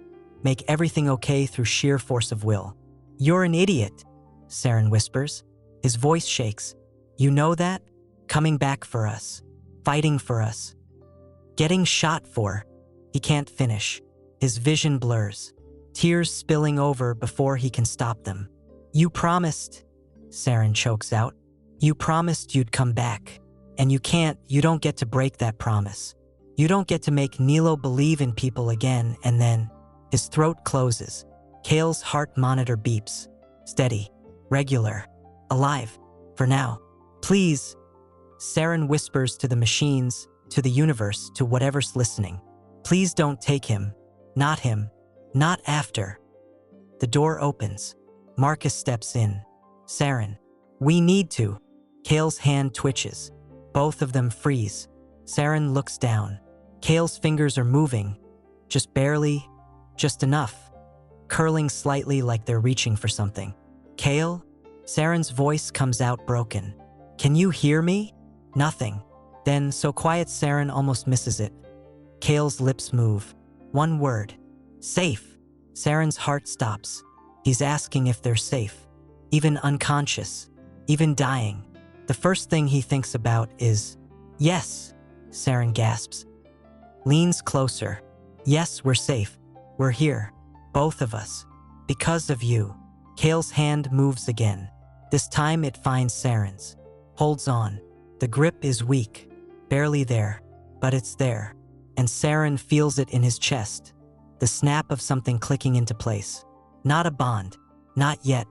make everything okay through sheer force of will. You're an idiot, Saren whispers. His voice shakes. You know that? Coming back for us, fighting for us, getting shot for. He can't finish. His vision blurs, tears spilling over before he can stop them. You promised, Saren chokes out. You promised you'd come back. And you can't, you don't get to break that promise. You don't get to make Nilo believe in people again, and then his throat closes. Kael's heart monitor beeps. Steady, regular, alive, for now. Please, Saren whispers to the machines, to the universe, to whatever's listening. Please don't take him. Not him. Not after. The door opens. Marcus steps in. Saren, we need to. Kael's hand twitches. Both of them freeze. Saren looks down. Kael's fingers are moving. Just barely, just enough. Curling slightly like they're reaching for something. Kael? Saren's voice comes out broken. Can you hear me? Nothing. Then, so quiet Saren almost misses it. Kael's lips move. One word. Safe. Saren's heart stops. He's asking if they're safe. Even unconscious. Even dying. The first thing he thinks about is, yes, Saren gasps. leans closer. Yes, we're safe. We're here. Both of us. Because of you. Kael's hand moves again. This time it finds Saren's. Holds on. The grip is weak. Barely there. But it's there. And Saren feels it in his chest. The snap of something clicking into place. Not a bond. Not yet.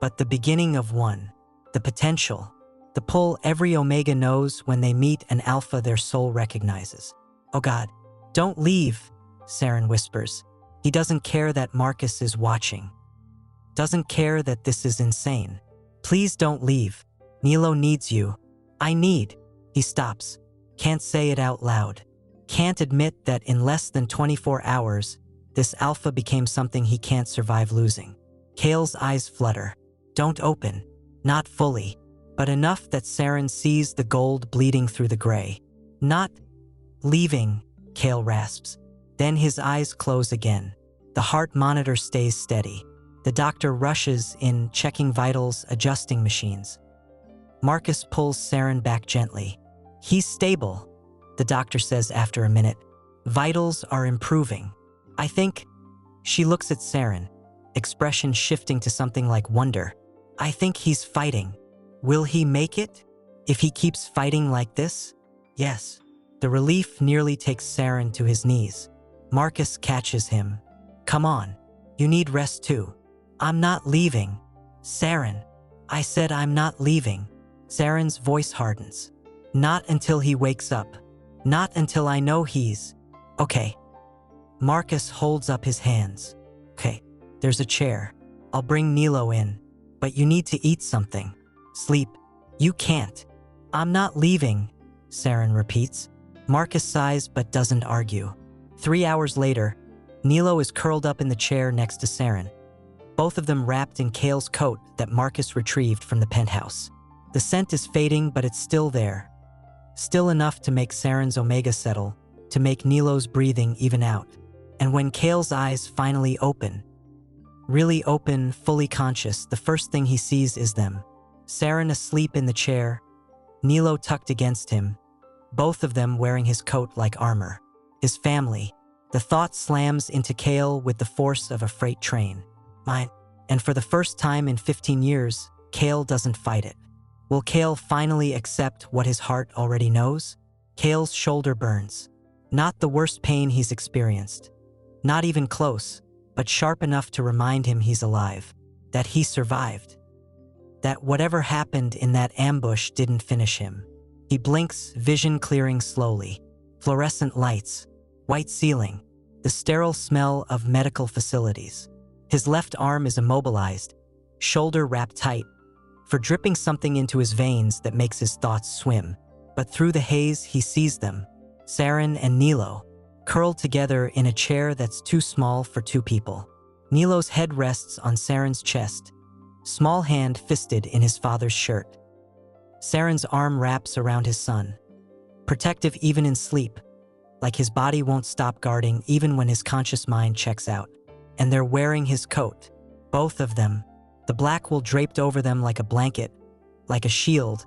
But the beginning of one. The potential. The pull every Omega knows when they meet an alpha their soul recognizes. Oh God. Don't leave, Saren whispers. He doesn't care that Marcus is watching. Doesn't care that this is insane. Please don't leave. Nilo needs you. I need. He stops. Can't say it out loud. Can't admit that in less than 24 hours, this alpha became something he can't survive losing. Kael's eyes flutter. Don't open. Not fully. But enough that Saren sees the gold bleeding through the gray. Not leaving, Kael rasps. Then his eyes close again. The heart monitor stays steady. The doctor rushes in, checking vitals, adjusting machines. Marcus pulls Saren back gently. He's stable, the doctor says after a minute. Vitals are improving. I think. She looks at Saren, expression shifting to something like wonder. I think he's fighting. Will he make it? If he keeps fighting like this? Yes. The relief nearly takes Saren to his knees. Marcus catches him. Come on. You need rest too. I'm not leaving. Saren. I said I'm not leaving. Saren's voice hardens. Not until he wakes up. Not until I know he's... Okay. Marcus holds up his hands. Okay, there's a chair. I'll bring Nilo in. But you need to eat something. Sleep. You can't. I'm not leaving, Saren repeats. Marcus sighs but doesn't argue. 3 hours later, Nilo is curled up in the chair next to Saren. Both of them wrapped in Kael's coat that Marcus retrieved from the penthouse. The scent is fading, but it's still there. Still enough to make Saren's Omega settle, to make Nilo's breathing even out. And when Kael's eyes finally open, really open, fully conscious, the first thing he sees is them. Saren asleep in the chair, Nilo tucked against him, both of them wearing his coat like armor. His family. The thought slams into Kael with the force of a freight train. Mine. And for the first time in 15 years, Kael doesn't fight it. Will Kael finally accept what his heart already knows? Kael's shoulder burns. Not the worst pain he's experienced. Not even close, but sharp enough to remind him he's alive. That he survived. That whatever happened in that ambush didn't finish him. He blinks, vision clearing slowly. Fluorescent lights. White ceiling. The sterile smell of medical facilities. His left arm is immobilized, shoulder wrapped tight, for dripping something into his veins that makes his thoughts swim. But through the haze, he sees them. Saren and Nilo, curled together in a chair that's too small for two people. Nilo's head rests on Saren's chest, small hand fisted in his father's shirt. Saren's arm wraps around his son, protective even in sleep, like his body won't stop guarding even when his conscious mind checks out. And they're wearing his coat, both of them, the black wool draped over them like a blanket, like a shield,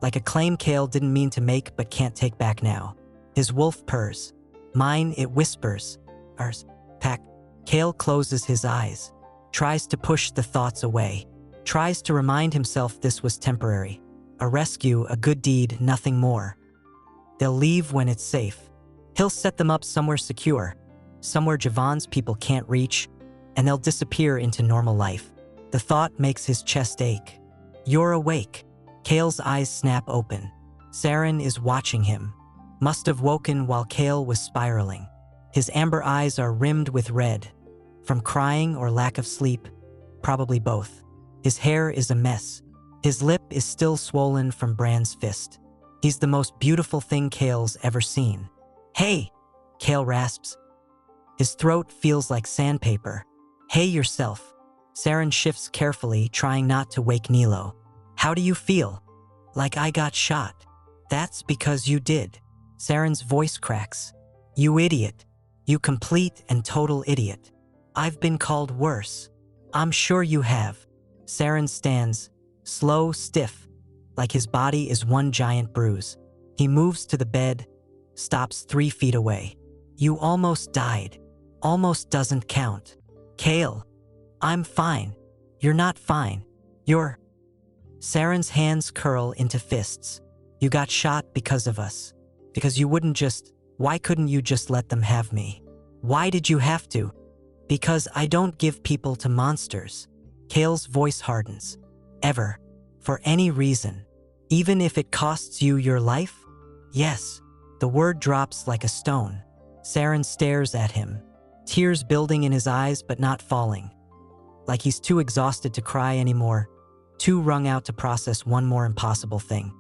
like a claim Kael didn't mean to make but can't take back now. His wolf purrs. Mine, it whispers. Ours. Pack. Kael closes his eyes, tries to push the thoughts away, tries to remind himself this was temporary. A rescue, a good deed, nothing more. They'll leave when it's safe. He'll set them up somewhere secure, somewhere Javon's people can't reach, and they'll disappear into normal life. The thought makes his chest ache. You're awake. Kael's eyes snap open. Saren is watching him. Must have woken while Kael was spiraling. His amber eyes are rimmed with red. From crying or lack of sleep, probably both. His hair is a mess. His lip is still swollen from Bran's fist. He's the most beautiful thing Kael's ever seen. Hey, Kael rasps. His throat feels like sandpaper. Hey yourself. Saren shifts carefully, trying not to wake Nilo. How do you feel? Like I got shot. That's because you did. Saren's voice cracks. You idiot. You complete and total idiot. I've been called worse. I'm sure you have. Saren stands, slow, stiff, like his body is one giant bruise. He moves to the bed, stops 3 feet away. You almost died. Almost doesn't count. Kael, I'm fine. You're not fine. You're... Saren's hands curl into fists. You got shot because of us. Because you wouldn't just... Why couldn't you just let them have me? Why did you have to? Because I don't give people to monsters. Kael's voice hardens. Ever. For any reason. Even if it costs you your life? Yes. The word drops like a stone. Saren stares at him. Tears building in his eyes but not falling. Like he's too exhausted to cry anymore. Too wrung out to process one more impossible thing.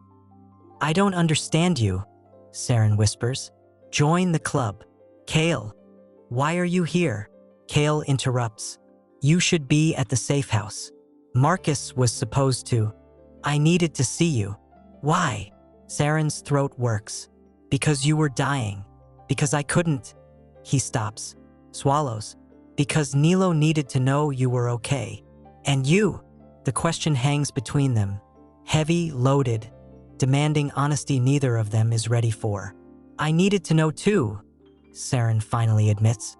I don't understand you, Saren whispers. Join the club. Kael, why are you here? Kael interrupts. You should be at the safe house. Marcus was supposed to. I needed to see you. Why? Saren's throat works. Because you were dying. Because I couldn't. He stops. Swallows. Because Nilo needed to know you were okay. And you? The question hangs between them. Heavy, loaded, demanding honesty neither of them is ready for. I needed to know too, Saren finally admits.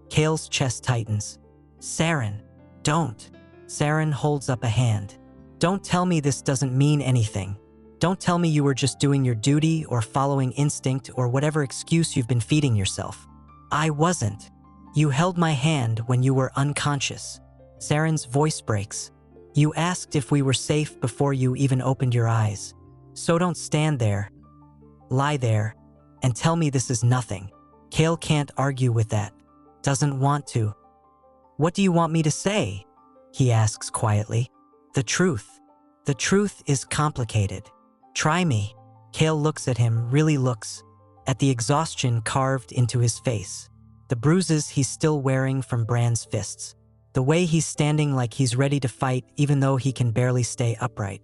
Kael's chest tightens. Saren, don't. Saren holds up a hand. Don't tell me this doesn't mean anything. Don't tell me you were just doing your duty or following instinct or whatever excuse you've been feeding yourself. I wasn't. You held my hand when you were unconscious. Saren's voice breaks. You asked if we were safe before you even opened your eyes. So don't stand there, lie there, and tell me this is nothing. Kael can't argue with that. Doesn't want to. What do you want me to say? He asks quietly. The truth. The truth is complicated. Try me. Kael looks at him, really looks, at the exhaustion carved into his face. The bruises he's still wearing from Bran's fists. The way he's standing like he's ready to fight even though he can barely stay upright.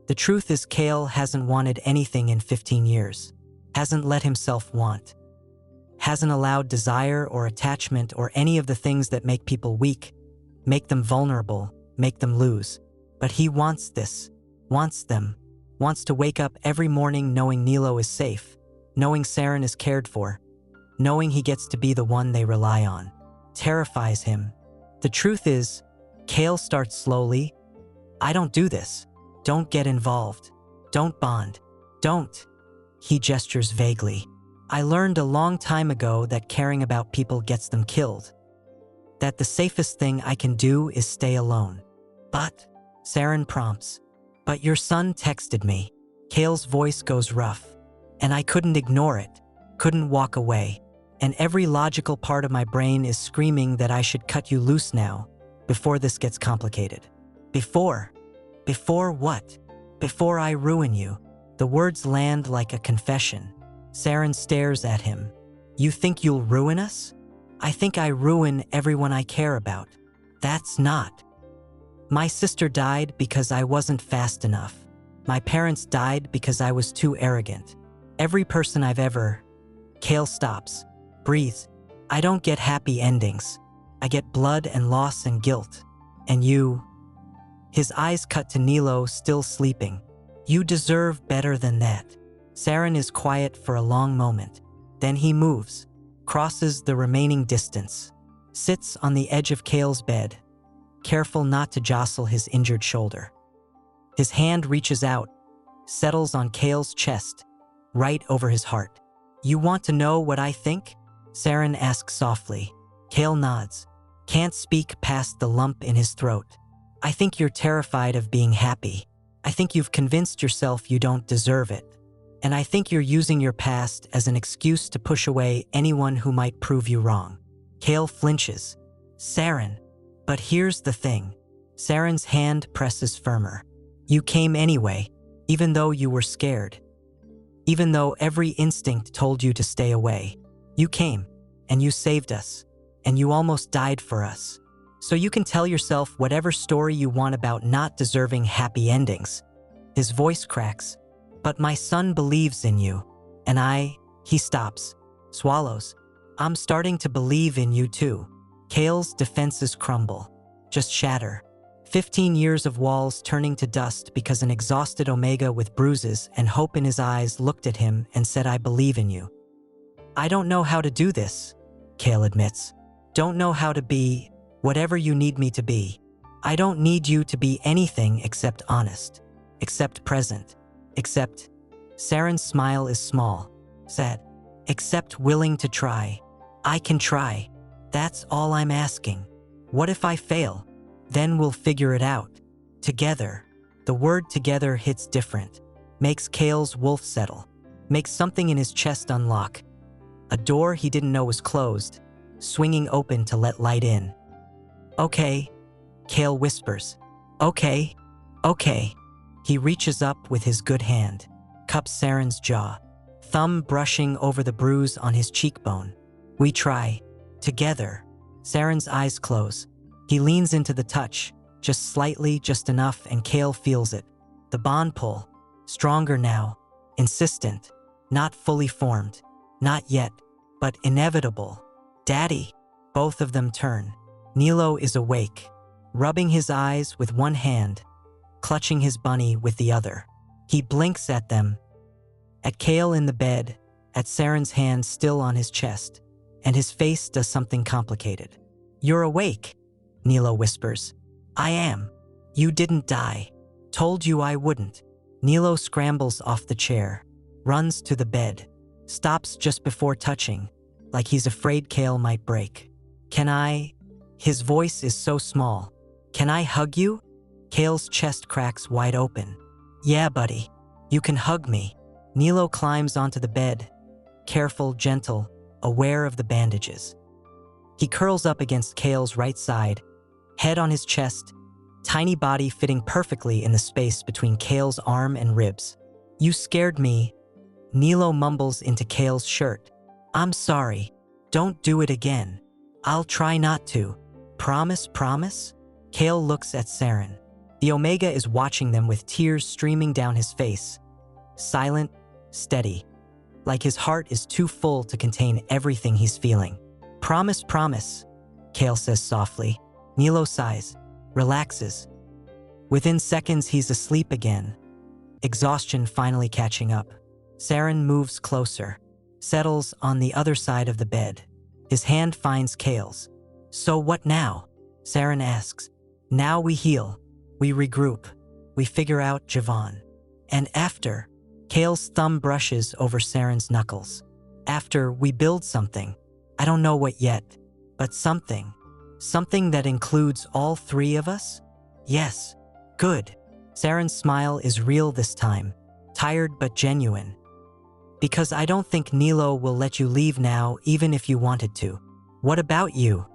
The truth is Kael hasn't wanted anything in 15 years. Hasn't let himself want. Hasn't allowed desire or attachment or any of the things that make people weak, make them vulnerable, make them lose. But he wants this, wants them, wants to wake up every morning knowing Nilo is safe, knowing Saren is cared for, knowing he gets to be the one they rely on. Terrifies him. The truth is, Kael starts slowly. I don't do this. Don't get involved. Don't bond. Don't. He gestures vaguely. I learned a long time ago that caring about people gets them killed. That the safest thing I can do is stay alone. But, Saren prompts, but your son texted me. Kael's voice goes rough. And I couldn't ignore it. Couldn't walk away. And every logical part of my brain is screaming that I should cut you loose now, before this gets complicated. Before what? Before I ruin you. The words land like a confession. Saren stares at him. You think you'll ruin us? I think I ruin everyone I care about. That's not. My sister died because I wasn't fast enough. My parents died because I was too arrogant. Every person I've ever... Kael stops. Breathes. I don't get happy endings. I get blood and loss and guilt. And you... His eyes cut to Nilo still sleeping. You deserve better than that. Saren is quiet for a long moment. Then he moves, crosses the remaining distance, sits on the edge of Kael's bed, careful not to jostle his injured shoulder. His hand reaches out, settles on Kael's chest, right over his heart. You want to know what I think? Saren asks softly. Kael nods, can't speak past the lump in his throat. I think you're terrified of being happy. I think you've convinced yourself you don't deserve it. And I think you're using your past as an excuse to push away anyone who might prove you wrong. Kael flinches. Saren. But here's the thing. Saren's hand presses firmer. You came anyway, even though you were scared. Even though every instinct told you to stay away. You came, and you saved us, and you almost died for us. So you can tell yourself whatever story you want about not deserving happy endings. His voice cracks. But my son believes in you. And he stops, swallows. I'm starting to believe in you too. Kael's defenses crumble, just shatter. 15 years of walls turning to dust because an exhausted Omega with bruises and hope in his eyes looked at him and said, I believe in you. I don't know how to do this, Kael admits. Don't know how to be whatever you need me to be. I don't need you to be anything except honest, except present, except… Saren's smile is small, sad, except willing to try. I can try. That's all I'm asking. What if I fail? Then we'll figure it out. Together. The word together hits different. Makes Kael's wolf settle. Makes something in his chest unlock. A door he didn't know was closed, swinging open to let light in. Okay, Kael whispers. Okay, okay. He reaches up with his good hand, cups Saren's jaw, thumb brushing over the bruise on his cheekbone. We try. Together. Saren's eyes close. He leans into the touch, just slightly, just enough, and Kael feels it. The bond pull. Stronger now. Insistent. Not fully formed. Not yet, but inevitable. Daddy. Both of them turn. Nilo is awake, rubbing his eyes with one hand, clutching his bunny with the other. He blinks at them, at Kael in the bed, at Saren's hand still on his chest, and his face does something complicated. You're awake, Nilo whispers. I am. You didn't die. Told you I wouldn't. Nilo scrambles off the chair, runs to the bed, stops just before touching, like he's afraid Kael might break. Can I? His voice is so small. Can I hug you? Kael's chest cracks wide open. Yeah, buddy. You can hug me. Nilo climbs onto the bed, careful, gentle, aware of the bandages. He curls up against Kael's right side, head on his chest, tiny body fitting perfectly in the space between Kael's arm and ribs. You scared me, Nilo mumbles into Kael's shirt. I'm sorry. Don't do it again. I'll try not to. Promise, promise? Kael looks at Saren. The Omega is watching them with tears streaming down his face. Silent, steady, like his heart is too full to contain everything he's feeling. Promise, promise, Kael says softly. Nilo sighs, relaxes. Within seconds, he's asleep again, exhaustion finally catching up. Saren moves closer, settles on the other side of the bed. His hand finds Kael's. So what now? Saren asks. Now we heal. We regroup. We figure out Javon. And after, Kael's thumb brushes over Saren's knuckles. After, we build something. I don't know what yet, but something. Something that includes all three of us? Yes. Good. Saren's smile is real this time, tired but genuine. Because I don't think Nilo will let you leave now, even if you wanted to. What about you?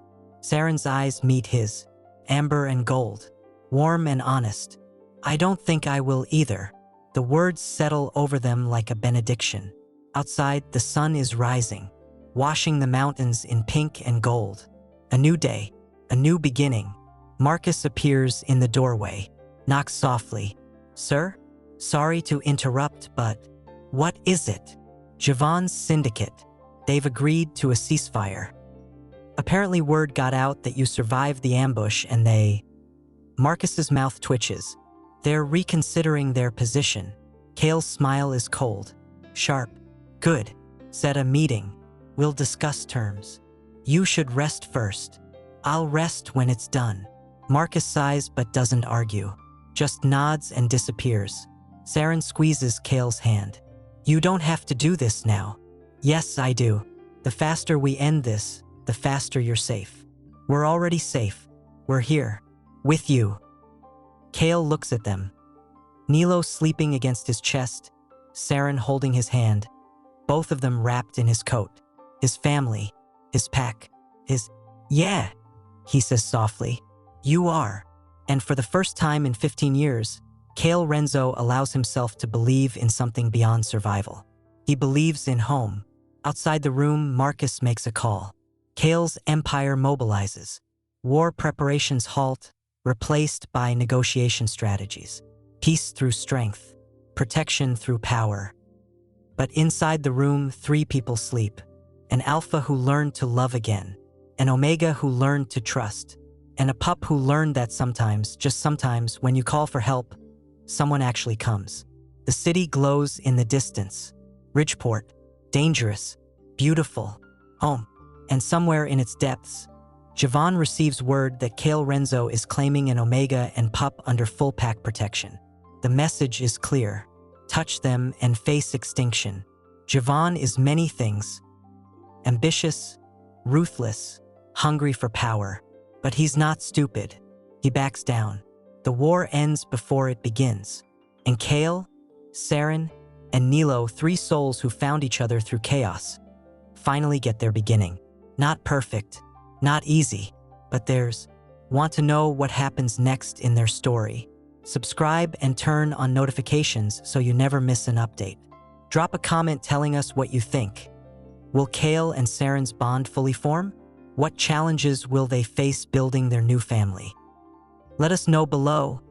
Saren's eyes meet his, amber and gold, warm and honest. I don't think I will either. The words settle over them like a benediction. Outside, the sun is rising, washing the mountains in pink and gold. A new day, a new beginning. Marcus appears in the doorway, knocks softly. Sir? Sorry to interrupt, but what is it? Javon's syndicate. They've agreed to a ceasefire. Apparently word got out that you survived the ambush and they… Marcus's mouth twitches. They're reconsidering their position. Kael's smile is cold, sharp. Good. Set a meeting. We'll discuss terms. You should rest first. I'll rest when it's done. Marcus sighs but doesn't argue, just nods and disappears. Saren squeezes Kael's hand. You don't have to do this now. Yes, I do. The faster we end this, the faster you're safe. We're already safe. We're here. With you. Kael looks at them. Nilo sleeping against his chest, Saren holding his hand, both of them wrapped in his coat. His family, his pack, his… Yeah, he says softly. You are. And for the first time in 15 years, Kael Renzo allows himself to believe in something beyond survival. He believes in home. Outside the room, Marcus makes a call. Kael's empire mobilizes. War preparations halt, replaced by negotiation strategies. Peace through strength, protection through power. But inside the room, 3 people sleep. An alpha who learned to love again, an omega who learned to trust, and a pup who learned that sometimes, just sometimes, when you call for help, someone actually comes. The city glows in the distance. Ridgeport, dangerous, beautiful. And somewhere in its depths, Javon receives word that Kael Renzo is claiming an Omega and Pup under full pack protection. The message is clear. Touch them and face extinction. Javon is many things. Ambitious, ruthless, hungry for power. But he's not stupid. He backs down. The war ends before it begins. And Kael, Saren, and Nilo, 3 souls who found each other through chaos, finally get their beginning. Not perfect, not easy, but theirs. Want to know what happens next in their story? Subscribe and turn on notifications so you never miss an update. Drop a comment telling us what you think. Will Kael and Saren's bond fully form? What challenges will they face building their new family? Let us know below,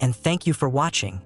and thank you for watching.